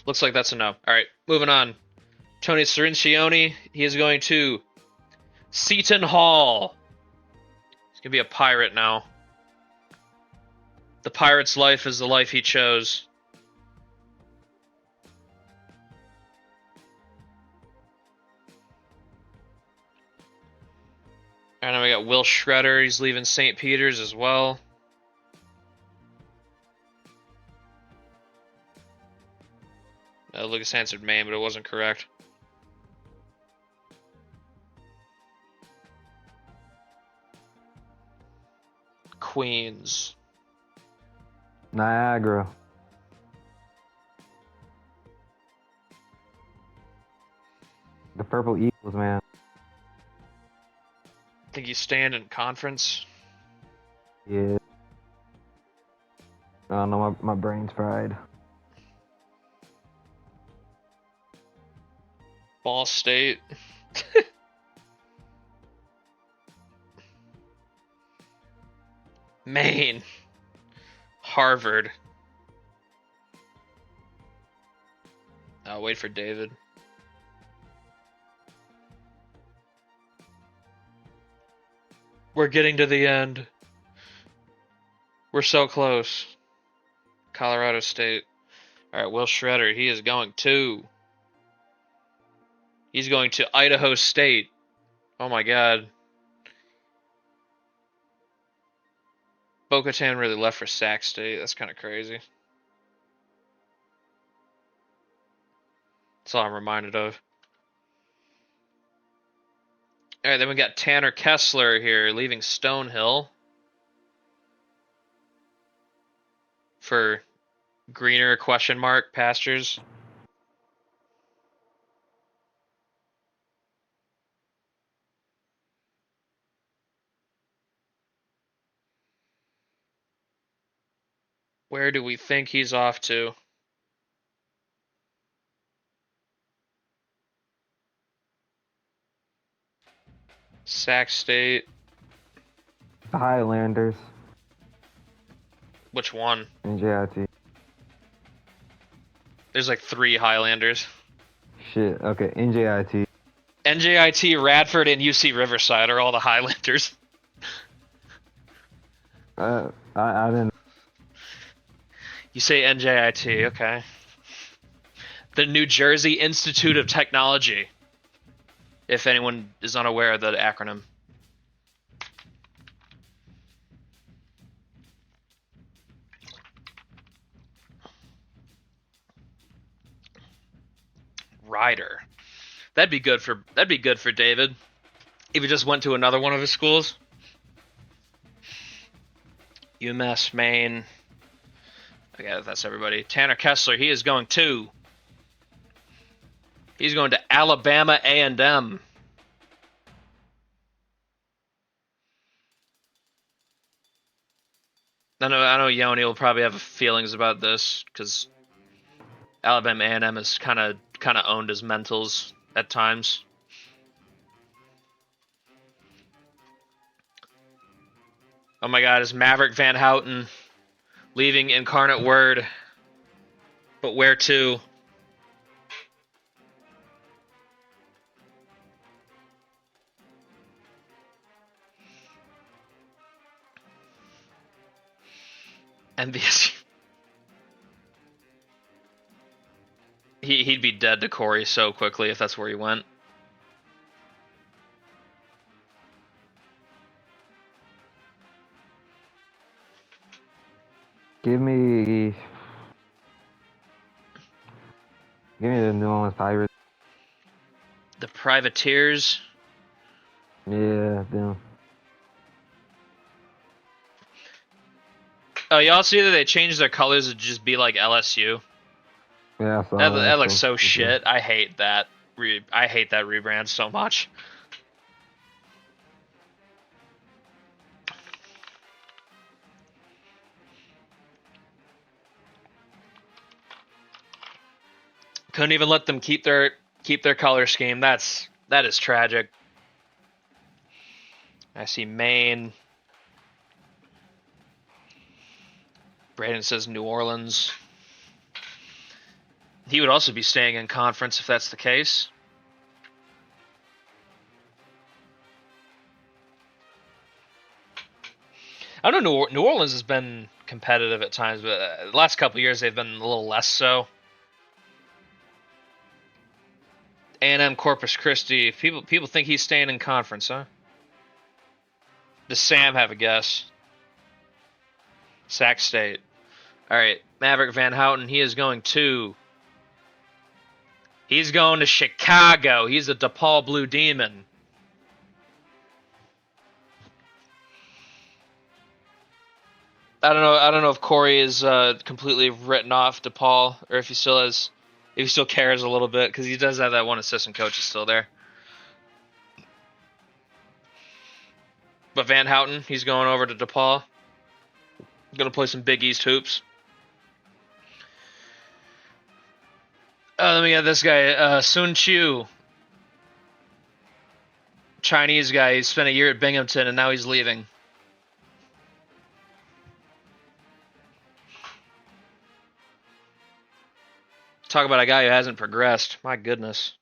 Looks like that's a no. All right, moving on. Tony Cirincione, he is going to Seton Hall. He's going to be a pirate now. The pirate's life is the life he chose. And then we got Will Shredder. He's leaving St. Peter's as well. Lucas answered Maine, but it wasn't correct. Queens. Niagara. The Purple Eagles, man. Think he's staying in conference? Yeah. I don't know, my brain's fried. Ball State. Maine. Harvard. I'll wait for David. We're getting to the end. We're so close. Colorado State. Alright, Will Shredder, he is going to... He's going to Idaho State. Oh my god. Bo-Katan really left for Sac State. That's kind of crazy. That's all I'm reminded of. Alright, then we got Tanner Kessler here leaving Stonehill for greener question mark pastures. Where do we think he's off to? Sac State. The Highlanders. Which one? NJIT. There's like 3 Highlanders. Shit, okay, NJIT. NJIT, Radford, and UC Riverside are all the Highlanders. I didn't. You say NJIT, okay. The New Jersey Institute of Technology. If anyone is unaware of the acronym. Ryder. That'd be good for David. If he just went to another one of his schools. UMass, Maine. Okay, that's everybody. Tanner Kessler, he is going to... He's going to Alabama A&M. I know Yoni will probably have feelings about this because Alabama A&M is kind of owned as mentals at times. Oh my God, is Maverick Van Houten leaving Incarnate Word? But where to? NBSU. He'd be dead to Corey so quickly if that's where he went. Give me Give me the New Orleans Pirates. The Privateers. Yeah, them. Oh, y'all see that they changed their colors to just be like LSU? Yeah, I saw That looks so stupid. shit. I hate that. I hate that rebrand so much. Couldn't even let them keep their color scheme. That is tragic. I see Maine. Brandon says New Orleans. He would also be staying in conference if that's the case. I don't know. New Orleans has been competitive at times, but the last couple of years they've been a little less so. A&M Corpus Christi. People think he's staying in conference, huh? Does Sam have a guess? Sac State. All right, Maverick Van Houten. He is going to. He's going to Chicago. He's a DePaul Blue Demon. I don't know if Corey is completely written off DePaul or if he still cares a little bit because he does have that one assistant coach is still there. But Van Houten, he's going over to DePaul. Going to play some Big East hoops. Let me get this guy, Sun Chu. Chinese guy. He spent a year at Binghamton and now he's leaving. Talk about a guy who hasn't progressed. My goodness.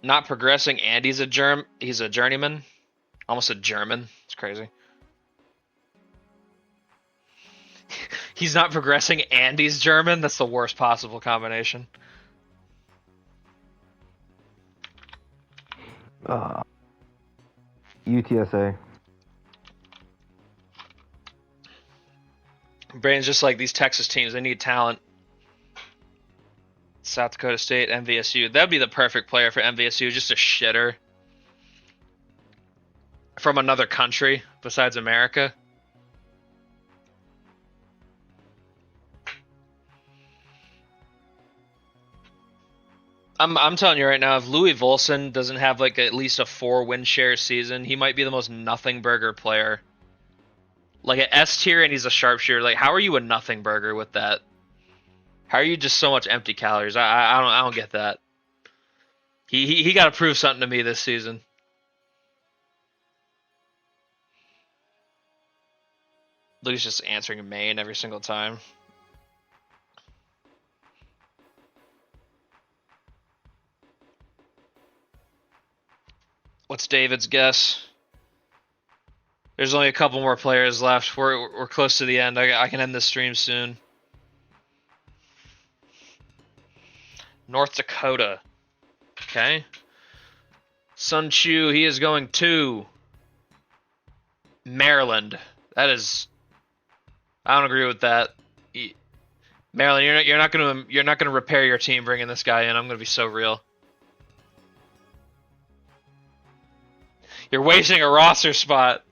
Not progressing, and he's a journeyman. Almost a German. It's crazy. He's not progressing and he's German. That's the worst possible combination. UTSA. Brain's just like these Texas teams. They need talent. South Dakota State, MVSU. That'd be the perfect player for MVSU. Just a shitter. From another country besides America. I'm telling you right now, if Louis Volson doesn't have like at least a 4-win share season, he might be the most nothing burger player. Like an S tier and he's a sharpshooter. Like, how are you a nothing burger with that? How are you just so much empty calories? I don't get that. He got to prove something to me this season. Louis just answering Maine every single time. What's David's guess? There's only a couple more players left. We're close to the end. I can end this stream soon. North Dakota. Okay. Sun Chu, he is going to Maryland. That is, I don't agree with that. Maryland, you're not gonna repair your team bringing this guy in. I'm gonna be so real. You're wasting a roster spot.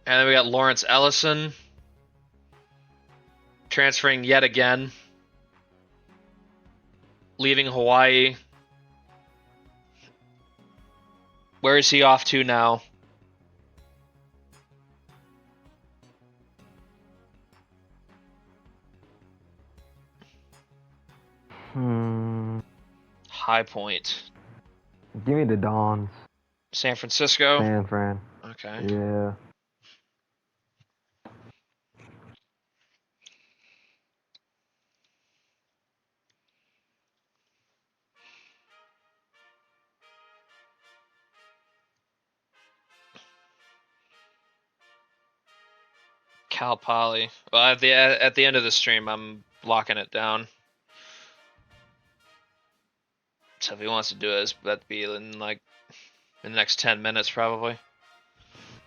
And then we got Lawrence Ellison transferring yet again, leaving Hawaii. Where is he off to now? High Point. Give me the Dons. San Francisco. San Fran. Okay. Yeah. Cal Poly. Well, at the end of the stream, I'm locking it down. So if he wants to do it, that'd be in like in the next 10 minutes probably.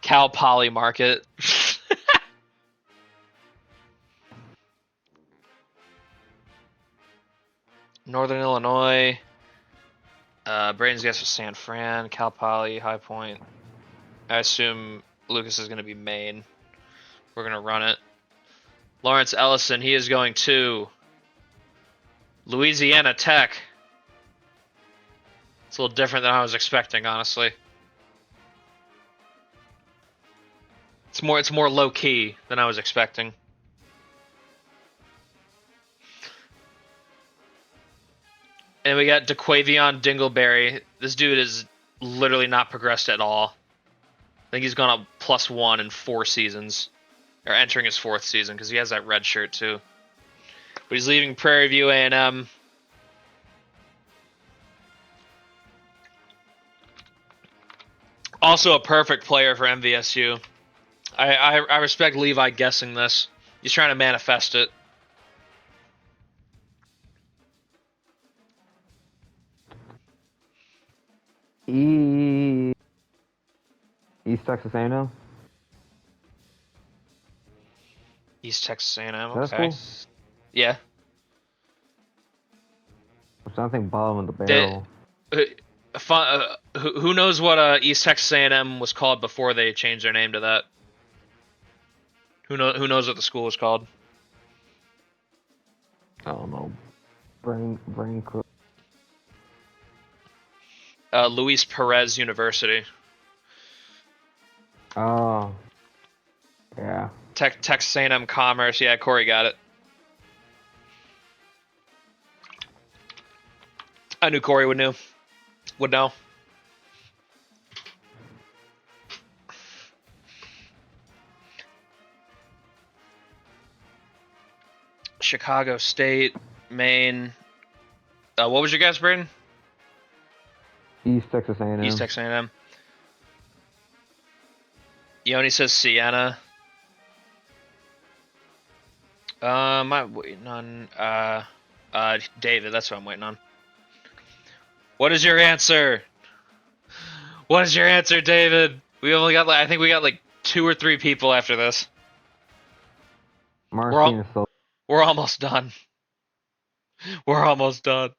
Cal Poly Market. Northern Illinois. Braden's guess was San Fran, Cal Poly, High Point. I assume Lucas is going to be Maine. We're going to run it. Lawrence Ellison, he is going to Louisiana Tech. It's a little different than I was expecting, honestly. It's more low key than I was expecting. And we got DeQuavion Dingleberry. This dude is literally not progressed at all. I think he's gone up +1 in 4 seasons. Or entering his 4th season, because he has that red shirt too. But he's leaving Prairie View A&M. Also a perfect player for MVSU. I respect Levi guessing this. He's trying to manifest it. East Texas A&M. East Texas A&M. That's Okay. cool. Yeah. I'm trying to think bottom of the barrel. Who knows what East Texas A&M was called before they changed their name to that? Who knows what the school was called? I don't know. Brain cook. Luis Perez University. Oh. Yeah. Texas A&M Commerce. Yeah, Corey got it. I knew Corey would know. Chicago State, Maine. What was your guess, Braden? East Texas A&M. East Texas A&M. Yoni says Siena. I'm waiting on David. That's what I'm waiting on. What is your answer? What is your answer, David? We only got I think we got like 2 or 3 people after this. We're almost done. We're almost done.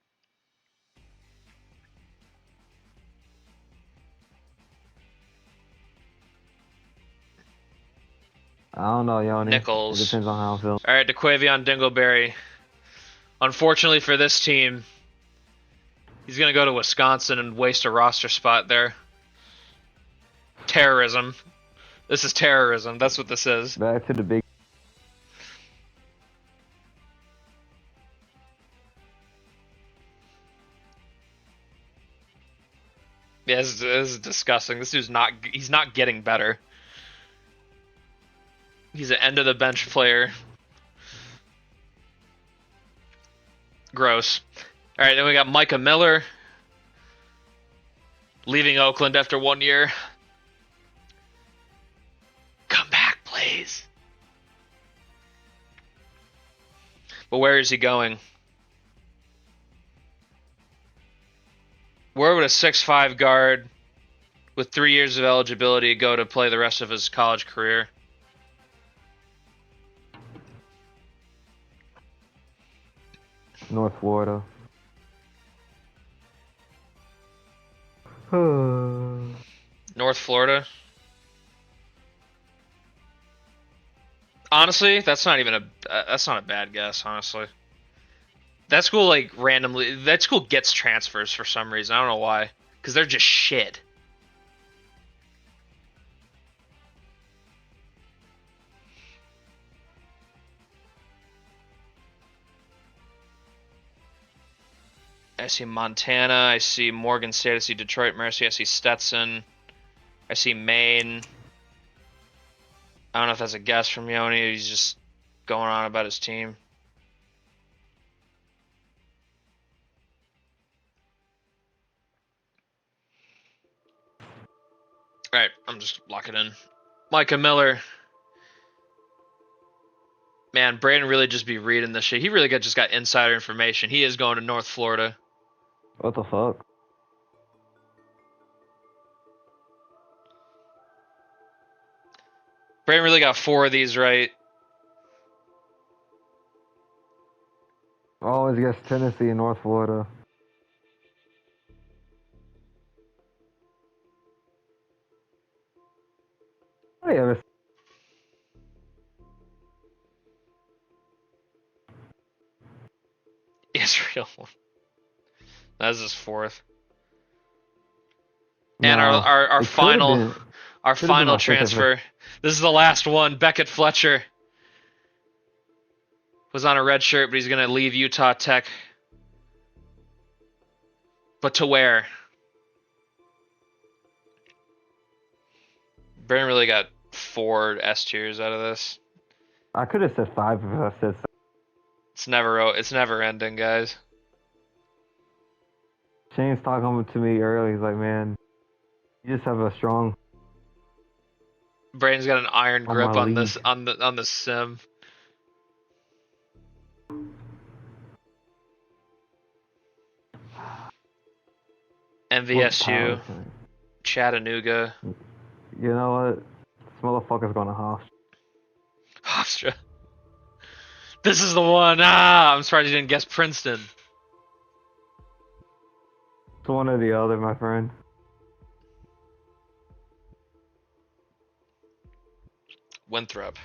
I don't know, Yoni. Nichols. It depends on how I feel. All right, DeQuavion Dingleberry. Unfortunately for this team, he's going to go to Wisconsin and waste a roster spot there. Terrorism. This is terrorism. That's what this is. Back to the big. Yeah, this is disgusting. This dude's he's not getting better. He's an end of the bench player. Gross. All right, then we got Micah Miller leaving Oakland after 1 year. Come back, please. But where is he going? Where would a 6'5" guard with 3 years of eligibility go to play the rest of his college career? North Florida. North Florida? Honestly, that's not a bad guess, honestly. That school that school gets transfers for some reason. I don't know why. Cuz they're just shit. I see Montana, I see Morgan State, I see Detroit Mercy, I see Stetson, I see Maine. I don't know if that's a guess from Yoni, he's just going on about his team. Alright, I'm just locking in. Micah Miller. Man, Brandon really just be reading this shit. He really just got insider information. He is going to North Florida. What the fuck? Brayden really got 4 of these right. Always gets Tennessee and North Florida. Oh yeah, Israel. That's his 4th. And no, our it could've final been- our could've been final my fifth transfer. This is the last one. Beckett Fletcher was on a red shirt, but he's gonna leave Utah Tech. But to where? Brayden really got 4 S tiers out of this. I could have said 5 if I said. It's never ending, guys. Shane's talking to me early. He's like, "Man, you just have a strong." Brayden's got an iron On grip my on this league. on the sim. MVSU, What power? Chattanooga, You know what? This motherfucker's going to Hofstra. Hofstra. This is the one. I'm surprised you didn't guess Princeton. It's one or the other, my friend. Winthrop.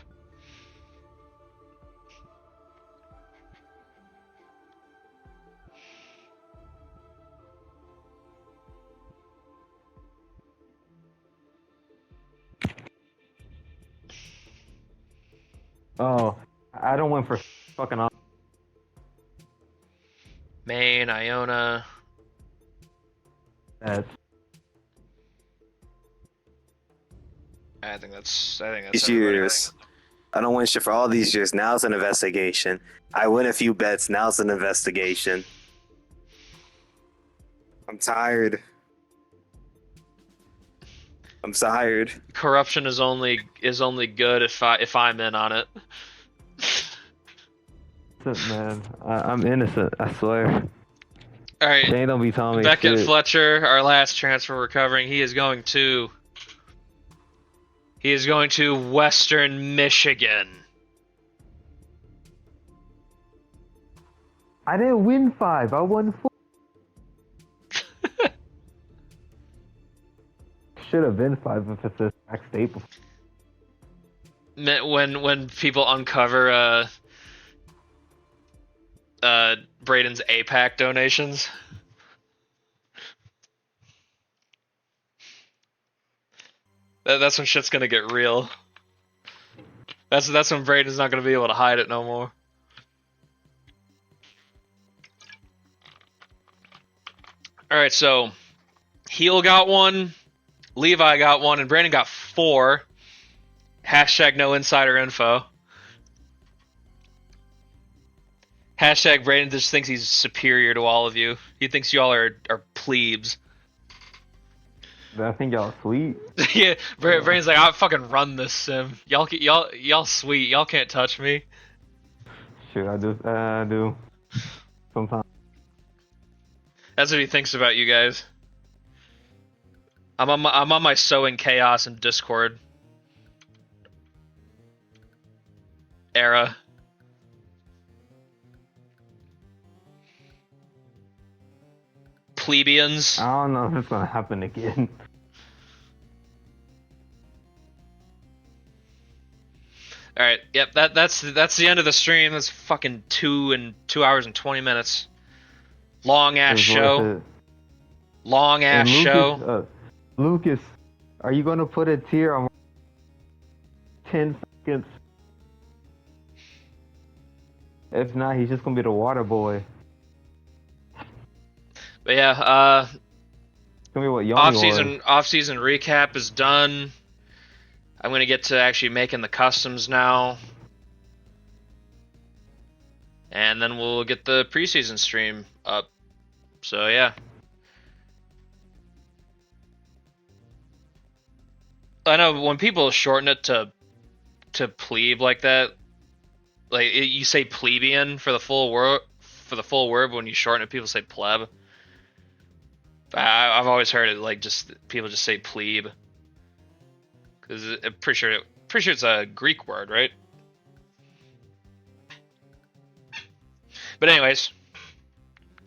Oh, I don't win for fucking off. Maine, Iona. That. I think that's These everybody. years. I don't win shit for all these years. Now it's an investigation. I win a few bets. Now it's an investigation. I'm tired. I'm tired. Corruption is only good if I'm in on it. Innocent, man. I'm innocent. I swear. All right, Shane don't be telling me Beckett shit. Fletcher, our last transfer we're covering. He is going to Western Michigan. I didn't win 5. I won 4. Should have been 5 if it's a Sac State. When people uncover Braden's APAC donations. That's when shit's gonna get real. That's when Braden's not gonna be able to hide it no more. Alright, so Heel got 1, Levi got 1, and Brandon got 4. Hashtag no insider info. Hashtag Brandon just thinks he's superior to all of you. He thinks y'all are plebes. I think y'all sweet. Yeah, Brandon's like, I fucking run this sim. Y'all sweet. Y'all can't touch me. Shoot, I do. Sometimes. That's what he thinks about you guys. I'm on my sowing chaos in Discord era. Plebeians. I don't know if it's gonna happen again. All right. Yep. That's the end of the stream. That's fucking 2 hours and 20 minutes. Long ass It's show. worth it. Long ass And Lucas, show. Lucas, are you gonna put a tier on 10 seconds? If not, he's just gonna be the water boy. But yeah. It's gonna be what Yomi was. Off-season recap is done. I'm gonna get to actually making the customs now, and then we'll get the preseason stream up. So yeah. I know when people shorten it to plebe like that, like you say plebeian for the full word, but when you shorten it, people say pleb. I've always heard it like just people just say plebe. Because I'm pretty sure it's a Greek word, right? But anyways,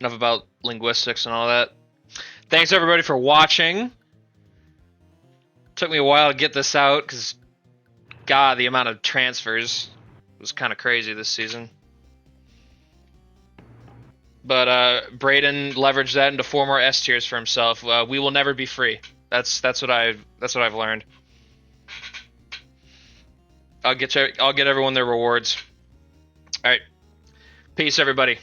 enough about linguistics and all that. Thanks everybody for watching. Took me a while to get this out because, God, the amount of transfers was kind of crazy this season. But Braden leveraged that into 4 more S tiers for himself. We will never be free. That's what I've learned. I'll get everyone their rewards. All right, peace, everybody.